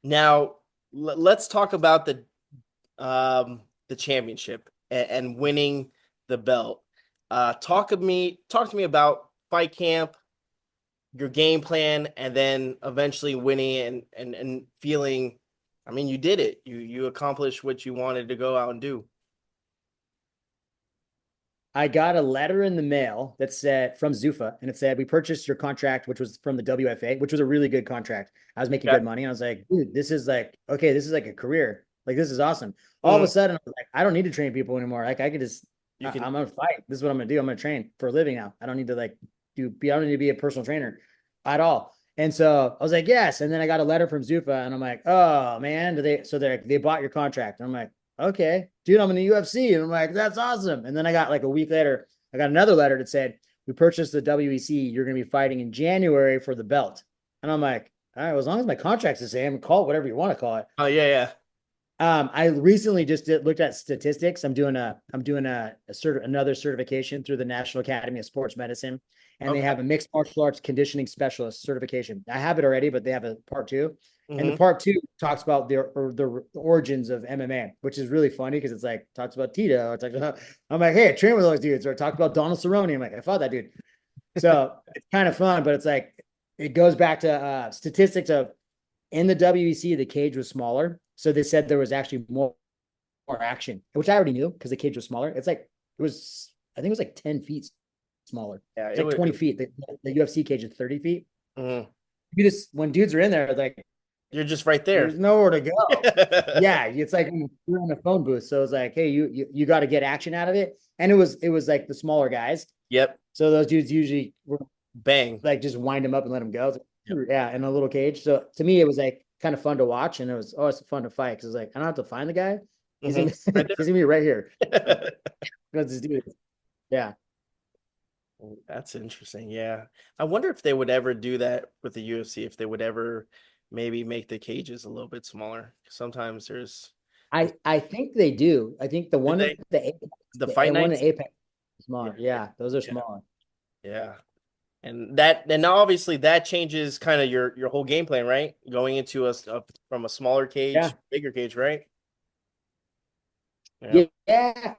Now let's talk about the championship and winning the belt. Talk to me about fight camp, your game plan, and then eventually winning and feeling. I mean, you did it. You accomplished what you wanted to go out and do. I got a letter in the mail that said from Zufa, and it said, "We purchased your contract," which was from the WFA, which was a really good contract. I was making Okay. good money. And I was like, dude, this is like, okay, this is like a career. Like, this is awesome. All of a Mhm. sudden, I was like, I don't need to train people anymore. Like, I could just, You can. I'm gonna fight. This is what I'm gonna do. I'm gonna train for a living now. I don't need to like I don't need to be a personal trainer at all. And so I was like, yes. And then I got a letter from Zuffa, and I'm like, oh man, they bought your contract. And I'm like, okay, dude, I'm in the UFC. And I'm like, that's awesome. And then I got like a week later, I got another letter that said, we purchased the WEC. You're gonna be fighting in January for the belt. And I'm like, all right, well, as long as my contract's the same, call it whatever you want to call it. Oh yeah, yeah. I recently just looked at statistics. Another certification through the National Academy of Sports Medicine, and they Okay. have a mixed martial arts conditioning specialist certification. I have it already, but they have a part two, and the Hmm. part two talks about the origins of MMA, which is really funny because it's like talks about Tito. It's like I'm like, hey, I train with those dudes, or talk about Donald Cerrone. I'm like, I fought that dude. So it's kind of fun, but it's like it goes back to statistics of in the WEC, the cage was smaller. So they said there was actually more action, which I already knew because the cage was smaller. I think it was like 10 feet smaller. Yeah, It's it like would. 20 feet. The UFC cage is 30 feet. Mhm. When dudes are in there, like, You're just right there. there's nowhere to go. Yeah, it's like you're in a phone booth. So it's like, hey, you got to get action out of it. And it was like the smaller guys. Yep. So those dudes usually were Bang. like just wind them up and let them go. Yep. Yeah, in a little cage. So to me, it was like kind of fun to watch, and it's fun to fight because it's like I don't have to find the guy. He's Hmm. in Right he's gonna be right here. So there. let's just do it. Yeah. That's interesting. Yeah. I wonder if they would ever do that with the UFC, if they would ever maybe make the cages a little bit smaller. Sometimes there's, I think they do. I think the do one at they, the Apex, the fight the one at nights? Apex is Yeah. smaller. Yeah, those are Yeah. smaller. Yeah. And now obviously that changes kind of your whole game plan, right? Going into from a smaller cage, Yeah. bigger cage, right? Yeah. Yeah.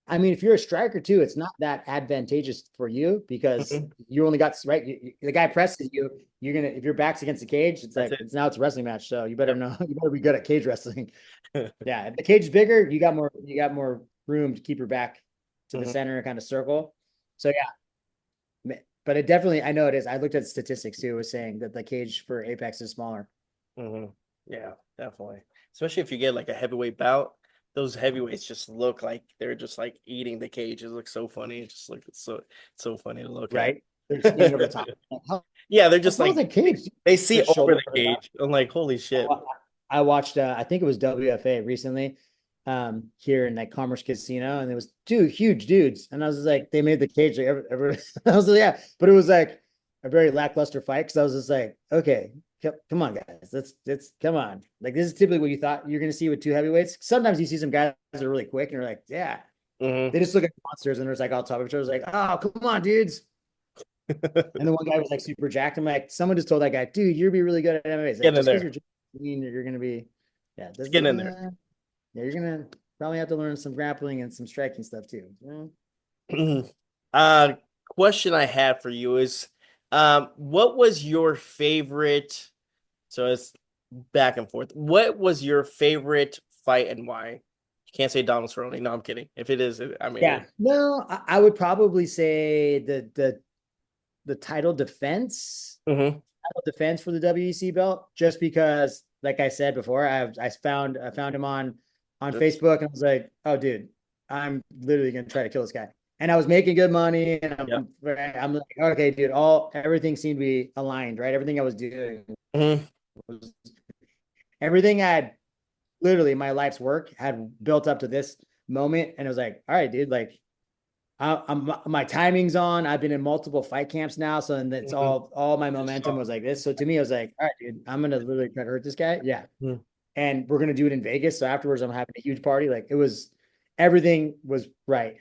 I mean, if you're a striker too, it's not that advantageous for you because Mhm. you only got right. The guy presses you. You're gonna if your back's against the cage, it's That's like it. it's a wrestling match. So you better Yep. know you better be good at cage wrestling. Yeah, if the cage is bigger, you got more room to keep your back to the Hmm. center kind of circle. So yeah, but it definitely I know it is. I looked at statistics too. It was saying that the cage for Apex is smaller. Hmm. Yeah, definitely. Especially if you get like a heavyweight bout, those heavyweights just look like they're just like eating the cage. It looks so funny. It just looks so funny to look at. Right? They're standing over the top. Yeah, they're How just tall is like that cage? they see Their over shoulder the for the top. cage. I'm like, holy shit. I watched I think it was WFA recently here in like Commerce Casino, and it was two huge dudes, and I was just like they made the cage like I was like, yeah, but it was like a very lackluster fight because I was just like, okay, come on guys, let's come on, like this is typically what you thought you're gonna see with two heavyweights. Sometimes you see some guys that are really quick and you're like, yeah, Hmm. they just look like monsters and there's like all top of each other, like, oh come on dudes. And then one guy was like super jacked. I'm like, someone just told that guy, dude, you're be really good at MMA. He's like, Get in just because there. you're jacked, mean you're gonna be, yeah, Get in there. yeah, you're gonna probably have to learn some grappling and some striking stuff too. uh Question I had for you is what was your favorite, so it's back and forth. What was your favorite fight and why? You can't say Donald Cerrone. No, I'm kidding. If it is, I mean Yeah, no, I would probably say the Mhm. title defense for the WEC belt, just because, like I said before, I found him on Just Facebook, and I was like, oh, dude, I'm literally gonna try to kill this guy. And I was making good money, and yep. I'm like, okay, dude, everything seemed to be aligned, right? Everything I was doing Mhm. was everything I had literally my life's work had built up to this moment, and it was like, all right, dude, like my timing's on. I've been in multiple fight camps now, so and it's Mhm. all my Just momentum saw. was like this. So to me, I was like, all right, dude, I'm gonna literally try to hurt this guy. Yeah, Mhm. and we're gonna do it in Vegas. So afterwards, I'm having a huge party. Like everything was right,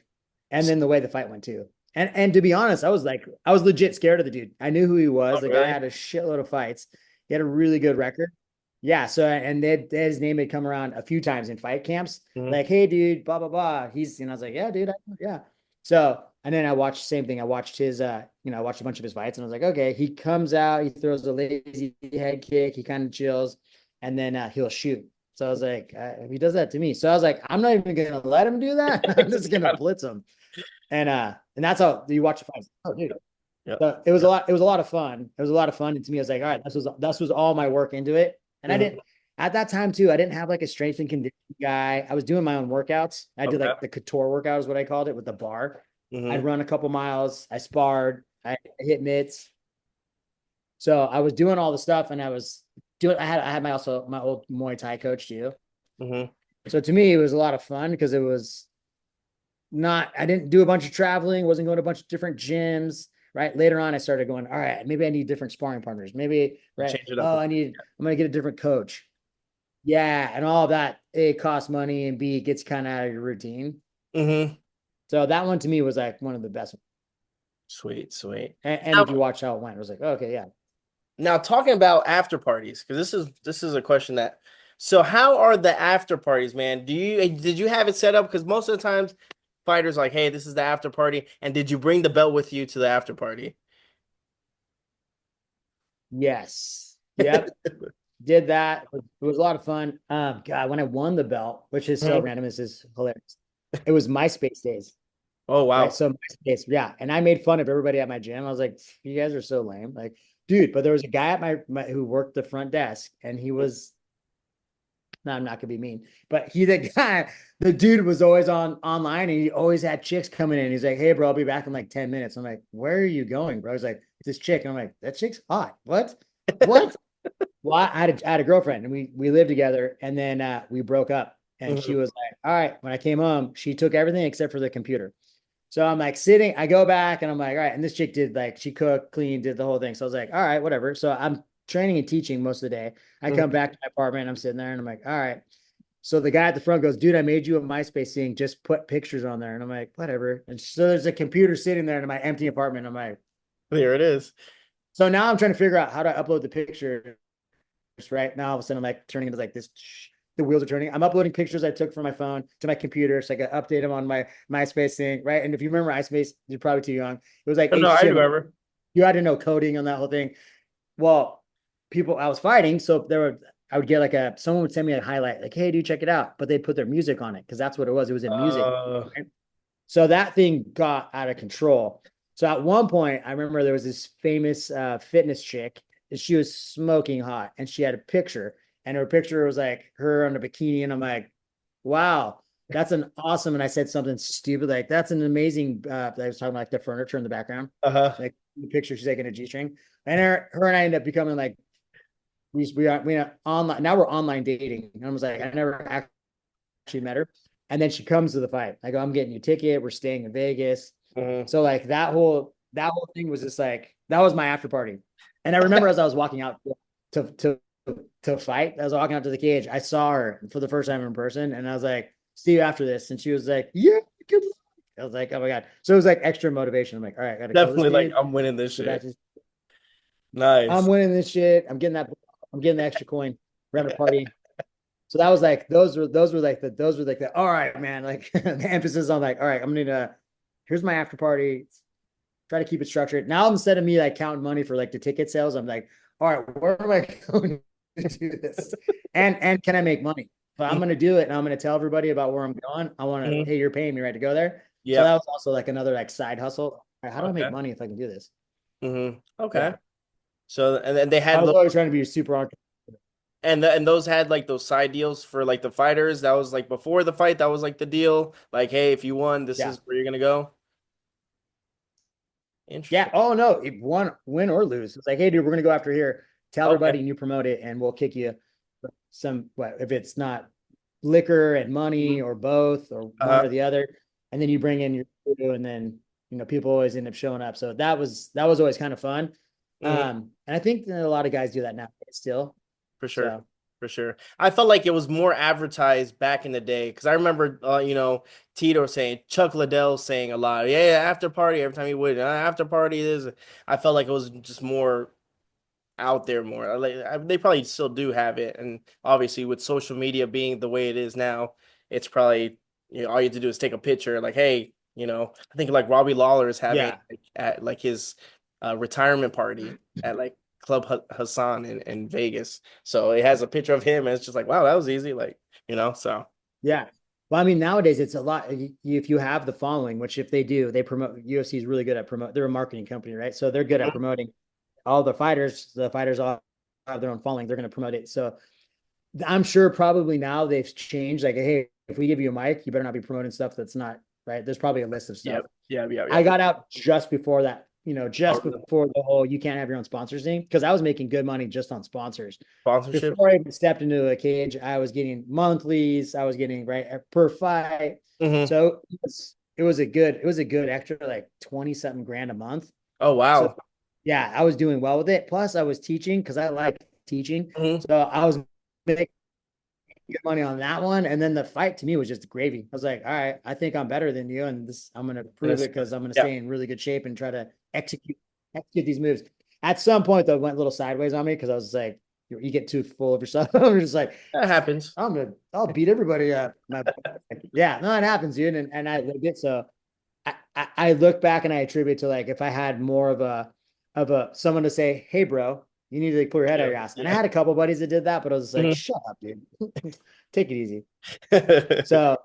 and then the way the fight went too. And to be honest, I was legit scared of the dude. I knew who he Oh, was. The guy really? had a shitload of fights. He had a really good record. Yeah. So and his name had come around a few times in fight camps. Mhm. Like, hey, dude, blah blah blah. I was like, yeah, dude, yeah. So and then I watched same thing. I watched I watched a bunch of his fights, and I was like, okay, he comes out, he throws a lazy head kick, he kind of chills, and then he'll shoot. So I was like, if he does that to me, so I was like, I'm not even gonna let him do that. I'm just gonna Got blitz him, and that's how you watch the fights. Oh, dude. it. Yep. So it was a lot. It was a lot of fun. It was a lot of fun, and to me, I was like, all right, this was all my work into it, and I Mhm. didn't. At that time too, I didn't have like a strength and conditioning guy. I was doing my own workouts. I did Okay. like the couture workout is what I called it with the bar. I'd Mm-hmm. run a couple miles. I sparred. I hit mitts. So I was doing all the stuff, and I was doing. I had my also my old Muay Thai coach too. Mm-hmm. So to me, it was a lot of fun because it was not. I didn't do a bunch of traveling. Wasn't going to a bunch of different gyms. Right. Later on, I started going. All right, maybe I need different sparring partners. Maybe right. Change it up. Oh, I need. I'm gonna get a different coach. Yeah, and all of that, A, costs money, and B, it gets kind of out of your routine. Mm-hmm. So that one to me was like one of the best. Sweet, sweet. And Now, if you watch how it went, it was like, okay, yeah. now talking about after parties, because this is a question that. So how are the after parties, man? Did you have it set up? Because most of the times fighters like, hey, this is the after party, and did you bring the belt with you to the after party? Yes. Yep. Did that. It was a lot of fun. God, when I won the belt, which is so Mhm. random, this is hilarious. It was MySpace days, Oh right? wow. So MySpace, yeah. And I made fun of everybody at my gym. I was like, you guys are so lame. Like, dude, but there was a guy at my who worked the front desk, and he was no, I'm not gonna be mean, but the dude was always on online, and he always had chicks coming in. He's like, "Hey, bro, I'll be back in like 10 minutes." I'm like, "Where are you going, bro?" He's like, "This chick," and I'm like, "That chick's hot. What? What?" Well, I had a girlfriend, and we lived together, and then we broke up, and she Mhm. was like, "All right." When I came home, she took everything except for the computer. So I'm like sitting, I go back and I'm like, all right. And this chick did like, she cooked, cleaned, did the whole thing. So I was like, all right, whatever. So I'm training and teaching most of the day. I come Mhm. back to my apartment, I'm sitting there and I'm like, all right. So the guy at the front goes, dude, I made you a MySpace thing. Just put pictures on there. And I'm like, whatever. And so there's a computer sitting there in my empty apartment. I'm like, There it is. so now I'm trying to figure out how to upload the picture. Right now, all of a sudden, I'm like turning into like this. The wheels are turning. I'm uploading pictures I took from my phone to my computer, so I can update them on my MySpace thing, right? And if you remember MySpace, you're probably too young. It was like Oh, no, I HTML. remember. You had to know coding on that whole thing. Well, people I was fighting, so there were. I would get like someone would send me a highlight, like, "Hey, dude, check it out," but they'd put their music on it because that's what it was. It was in music, Uh, right? So that thing got out of control. So at one point, I remember there was this famous fitness chick, and she was smoking hot, and she had a picture, and her picture was like her on a bikini, and I'm like, wow, that's an awesome. And I said something stupid like, that's an amazing. I was talking about like the furniture in the background, uh-huh. like the picture she's taking a G string, and her and I ended up becoming like we are online now. We're online dating, and I was like, I never actually met her. And then she comes to the fight. I go, I'm getting you a ticket. We're staying in Vegas. Mhm. So like that whole thing was just like that was my after party. And I remember as I was walking out to to to fight, I was walking out to the cage. I saw her for the first time in person, and I was like, "See you after this." And she was like, "Yeah, good luck." I was like, "Oh my god!" So it was like extra motivation. I'm like, "All right, I got to kill this Definitely like dude." I'm winning this So that shit. just I'm Nice. winning this shit. I'm getting that. I'm getting the extra coin. We're having a party. So that was like those were like the all right, man. Like the emphasis on like, all right, I'm gonna here's my after party. Try to keep it structured. Now instead of me like counting money for like the ticket sales, I'm like, all right, where am I going to do this? And can I make money? But I'm gonna do it and I'm gonna tell everybody about where I'm going. I want to, Mm-hmm. hey, you're paying me right to go there. So that Yep. was also like another like side hustle. All right, how do I make Okay. money if I can do this? Mm-hmm. Okay. Yeah. So and then they I had was always trying to be a super entrepreneur. and those had like those side deals for like the fighters. That was like before the fight. That was like the deal. Like, hey, if you won, this Yeah. is where you're gonna go. Yeah. Interesting. Oh no, if win or lose. It's like, hey, dude, we're gonna go after here. Tell everybody Okay. and you promote it, and we'll kick you some. What if it's not liquor and money Mhm. or both or one or Uh-huh. the other, and then you bring in your crew, and then people always end up showing up. So that was always kind of fun. Hmm. And I think that a lot of guys do that now still. For sure. So For sure. I felt like it was more advertised back in the day because I remember, Tito saying, Chuck Liddell saying a lot, yeah, after party every time he would, after party is. I felt like it was just more out there more. They probably still do have it, and obviously with social media being the way it is now, it's probably all you have to do is take a picture. Like, hey, I think like Robbie Lawler is having yeah, like, at like his retirement party at like Club Hassan in Vegas. So it has a picture of him, and it's just like, wow, that was easy. Like, so. yeah. Well, I mean, nowadays it's a lot. If you have the following, which if they do, they promote. UFC is really good at promote. They're a marketing company, right? So they're good at Mhm. promoting all the fighters all have their own following. They're going to promote it. So I'm sure probably now they've changed. Like, hey, if we give you a mic, you better not be promoting stuff that's not right. There's probably a list of stuff. Yep. Yep. Yep. I Yep. got out just before that, Oh, just really? before the whole you can't have your own sponsors thing, because I was making good money just on sponsors. Sponsorships. Before I even stepped into a cage, I was getting monthlies, I was getting right per fight. Hmm. So it was a good extra like 20 something grand a month. Oh, So wow. yeah, I was doing well with it. Plus I was teaching because I like teaching. Hmm. So I was making good money on that one. And then the fight to me was just gravy. I was like, all right, I think I'm better than you. And this, I'm going to prove it because I'm going to Yeah, stay in really good shape and try to execute these moves. At some point, though, it went a little sideways on me because I was like, you get too full of yourself. I'm just like, that happens. I'll beat everybody up. Yeah, no, it happens, dude. And I lived it. So I look back and I attribute to like, if I had more of a someone to say, hey, bro, you need to like, pull your head out of Yeah. your ass. And I Yeah. had a couple buddies that did that, but I was like, Mhm. shut up, dude. Take it easy. So,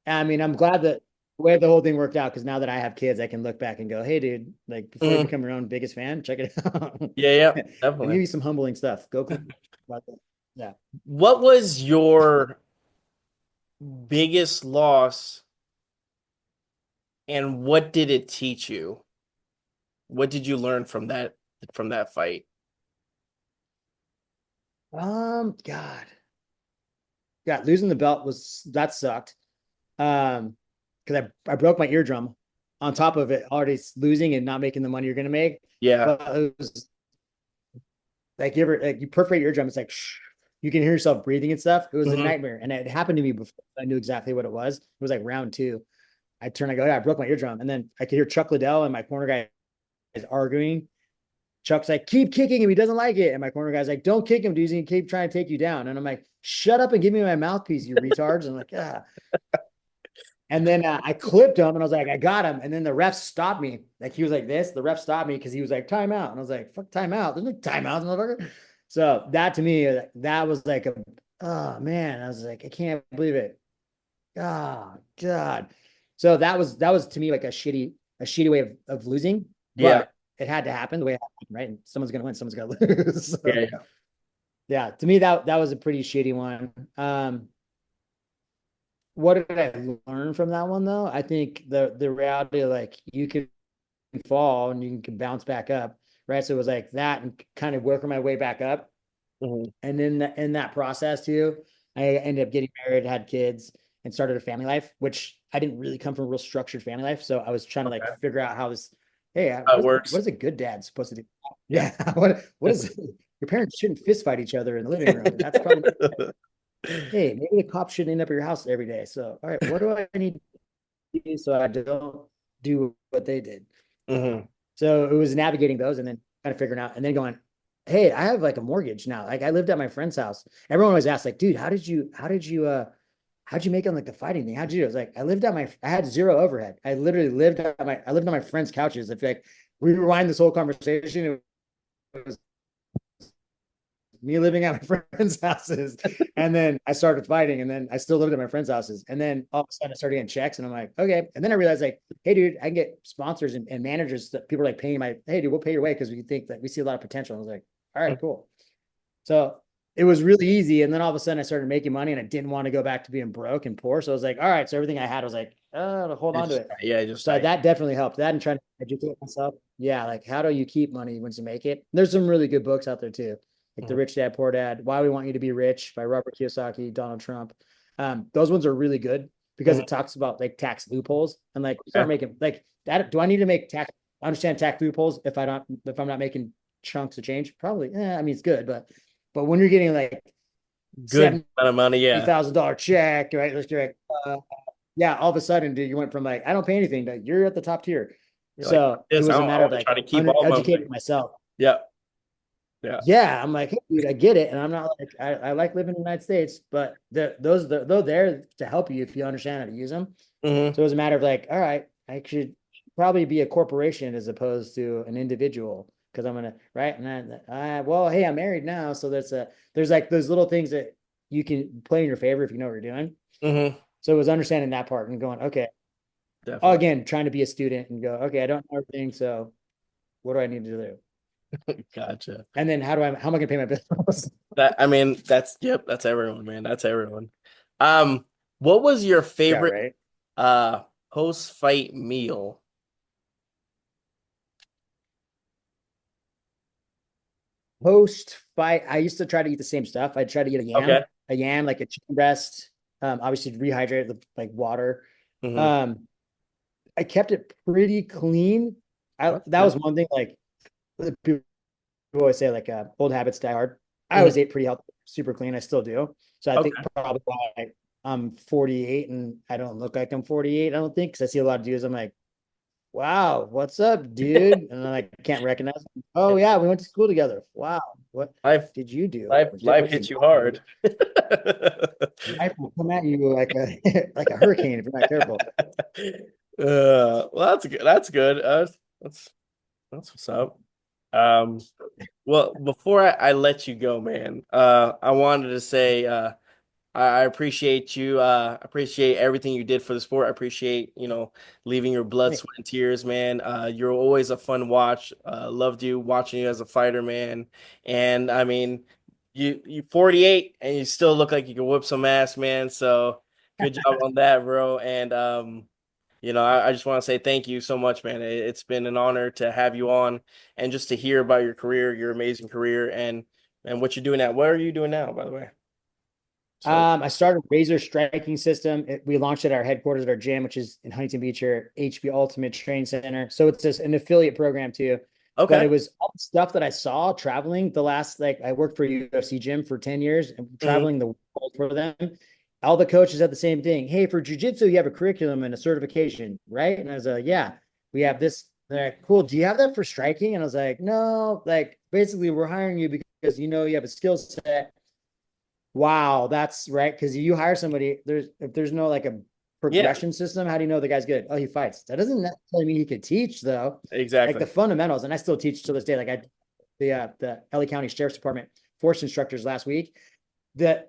I mean, I'm glad that the way the whole thing worked out because now that I have kids, I can look back and go, hey, dude, like before you Mhm. become your own biggest fan, check it out. Yeah, yeah, I give definitely. you some humbling stuff. Go cool about that. Yeah. What was your biggest loss and what did it teach you? What did you learn from that fight? God. Yeah, losing the belt was that sucked. Because I broke my eardrum on top of it, already losing and not making the money you're gonna make. Yeah. But it was like you perforate your eardrum, it's like you can hear yourself breathing and stuff. It was a Hmm. nightmare. And it happened to me before I knew exactly what it was. It was like round two. I go, yeah, I broke my eardrum. And then I could hear Chuck Liddell and my corner guy is arguing. Chuck's like, keep kicking him. He doesn't like it. And my corner guy's like, don't kick him, dude. He's gonna keep trying to take you down. And I'm like, shut up and give me my mouthpiece, you retards. And I'm like, ah. And then I clipped him and I was like, I got him. And then the ref stopped me. Like he was like this. The ref stopped me because he was like, timeout. And I was like, fuck timeout. There's no timeout, motherfucker. So that to me, that was like oh man. I was like, I can't believe it. Oh God. So that was to me like a shitty way of losing, Yeah. but it had to happen the way it happened, right? And someone's gonna win, someone's gonna lose. So Yeah. Yeah. yeah, to me that was a pretty shitty one. What did I learn from that one though? I think the reality of like you can fall and you can bounce back up, right? So it was like that and kind of working my way back up. Hmm. And in that process too, I ended up getting married, had kids, and started a family life, which I didn't really come from a real structured family life. So I was trying to like Okay. figure out how this, hey, How it what works. is a good dad supposed to do? Yeah. Yeah, what is your parents shouldn't fist fight each other in the living room. That's probably hey, maybe the cops shouldn't end up at your house every day. So, all right, what do I need to do so I don't do what they did? Hmm. So it was navigating those and then kind of figuring out and then going, hey, I have like a mortgage now. Like I lived at my friend's house. Everyone always asks, like, dude, how'd you make on like the fighting thing? How'd you do it? I was like, I had zero overhead. I lived on my friend's couches. I feel like we rewind this whole conversation. It was me living at my friends' houses. And then I started fighting, and then I still lived at my friends' houses. And then all of a sudden I started getting checks, and I'm like, okay. And then I realized, like, hey, dude, I can get sponsors and managers that people are like paying hey, dude, we'll pay your way because we think that we see a lot of potential. I was like, all right, cool. So it was really easy. And then all of a sudden I started making money and I didn't want to go back to being broke and poor. So I was like, all right. So everything I had, I was like, to hold on to Just it. yeah, just So that definitely helped. That and trying to educate myself. Yeah, like how do you keep money once you make it? There's some really good books out there too, like The Mhm. Rich Dad Poor Dad, Why We Want You to Be Rich by Robert Kiyosaki, Donald Trump. Those ones are really good because Mhm. it talks about like tax loopholes and like start Okay. making like that. Do I need to make tax? Understand tax loopholes if I'm not making chunks of change? Probably. I mean it's good, but when you're getting like Good seventy amount of money. Yeah. thousand dollar check, right? You're like, yeah, all of a sudden, dude, you went from like, I don't pay anything to you're at the top tier. You're like So it this. was a I matter of want to like try to keep under all my educating money. myself. Yeah. Yeah. Yeah, I'm like, hey, dude, I get it. And I'm not like, I like living in the United States, but they're there to help you if you understand how to use them. Hmm. So it was a matter of like, all right, I should probably be a corporation as opposed to an individual because I'm gonna right. And well, hey, I'm married now, so there's like those little things that you can play in your favor if you know what you're doing. Hmm. So it was understanding that part and going, okay, Definitely. again, trying to be a student and go, okay, I don't know everything, so what do I need to do? Gotcha. And then how am I gonna pay my bills? That I mean, that's yep, that's everyone, man. That's everyone. Um, what was your Yeah, favorite right. uh post-fight meal? Post fight, I used to try to eat the same stuff. I'd try to eat Okay. a yam, like a chicken breast. Obviously rehydrate with like water. Hmm. Um, I kept it pretty clean. I That's that was good. one thing. Like people always say, like old habits die hard. I Mhm. always ate pretty healthy, super clean. I still do. So I think Okay. probably why I'm 48 and I don't look like I'm 48. I don't think because I see a lot of dudes. I'm like, wow, what's up, dude? And then I can't recognize them. Oh yeah, we went to school together. Wow, what Life, did you do? life What's hits it? you hard. Life will come at you like a like a hurricane if you're not careful. Well, that's good. That's good. That's that's what's up. Um, well, before I let you go, man, I wanted to say, I appreciate you. Appreciate everything you did for the sport. I appreciate, leaving your blood, Hey, sweat, and tears, man. You're always a fun watch. Loved you watching you as a fighter, man. And I mean, you 48 and you still look like you can whip some ass, man. So good job on that, bro. And I just want to say thank you so much, man. It's been an honor to have you on and just to hear about your career, your amazing career, and what you're doing now. What are you doing now, by the way? So I started Razor Striking System. We launched at our headquarters at our gym, which is in Huntington Beach here, HB Ultimate Training Center. So it's just an affiliate program too. But it okay. was all the stuff that I saw traveling the last, like, I worked for a UFC gym for 10 years and Hmm. traveling the world for them. All the coaches had the same thing. Hey, for jujitsu, you have a curriculum and a certification, right? And I was like, yeah, we have this. They're like, cool. Do you have that for striking? And I was like, no, like basically we're hiring you because you have a skill set. Wow, that's right. Because you hire somebody, if there's no like a Yeah, progression system, how do you know the guy's good? Oh, he fights. That doesn't necessarily mean he could teach though. Like the exactly. fundamentals, and I still teach to this day. Like the LA County Sheriff's Department force instructors last week. The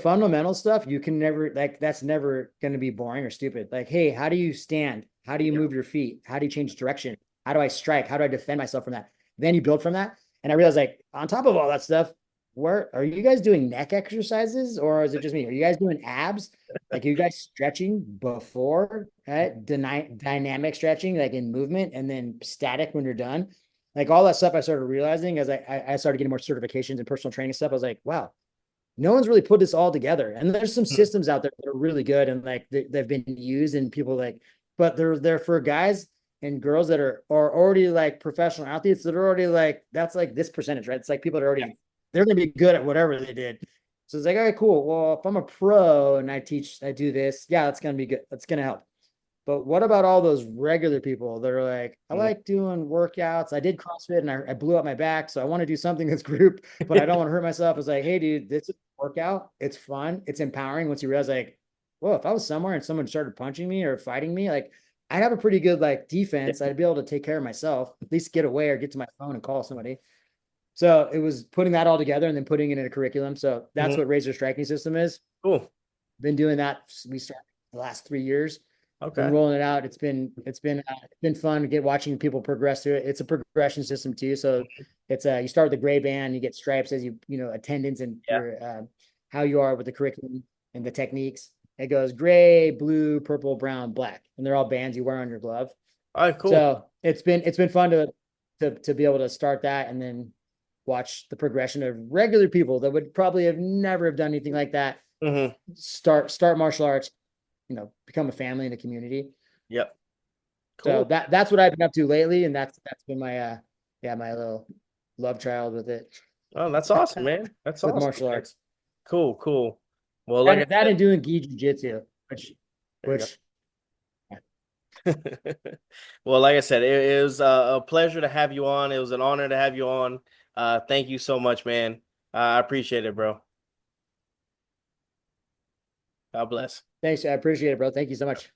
fundamental stuff you can never, like, that's never going to be boring or stupid. Like, hey, how do you stand? How do you Yeah. move your feet? How do you change direction? How do I strike? How do I defend myself from that? Then you build from that. And I realized, like, on top of all that stuff, where are you guys doing neck exercises, or is it just me? Are you guys doing abs? Like, are you guys stretching before, right? Dynamic stretching, like in movement, and then static when you're done. Like all that stuff, I started realizing as I started getting more certifications and personal training stuff. I was like, wow, no one's really put this all together. And there's some Mhm. systems out there that are really good and like they've been used and people like, but they're for guys and girls that are already like professional athletes that are already like, that's like this percentage, right? It's like people that are Yeah. already, they're going to be good at whatever they did. So it's like, all right, cool. Well, if I'm a pro and I do this, yeah, that's going to be good. That's going to help. But what about all those regular people that are like, I Mhm. like doing workouts. I did CrossFit and I blew up my back. So I want to do something that's group, but I don't want to hurt myself. It's like, hey, dude, this is a workout. It's fun. It's empowering once you realize, like, well, if I was somewhere and someone started punching me or fighting me, like, I'd have a pretty good like Yeah. defense. I'd be able to take care of myself, at least get away or get to my phone and call somebody. So it was putting that all together and then putting it in a curriculum. So that's Mhm. what Razor Striking System is. Cool. Been doing that. We started the last 3 years, been Okay. rolling it out. It's been fun to get watching people progress through it. It's a progression system too. So it's you start with the gray band, you get stripes as attendance and Yeah. your how you are with the curriculum and the techniques. It goes gray, blue, purple, brown, black, and they're all bands you wear on your glove. All right, cool. So it's been fun to be able to start that and then watch the progression of regular people that would probably have never have done anything like that Hmm. start martial arts, become a family and a community. Yep. So Cool. that's what I've been up to lately, and that's been my yeah, my little love child with it, Oh, that's awesome, man. That's with awesome, martial man. arts. Cool, cool. Well, like I That said, and doing gi jiu-jitsu, which there you which go. Well, like I said, it was a pleasure to have you on. It was an honor to have you on. Thank you so much, man. I appreciate it, bro. God bless. thanks. I appreciate it, bro. Thank you so much.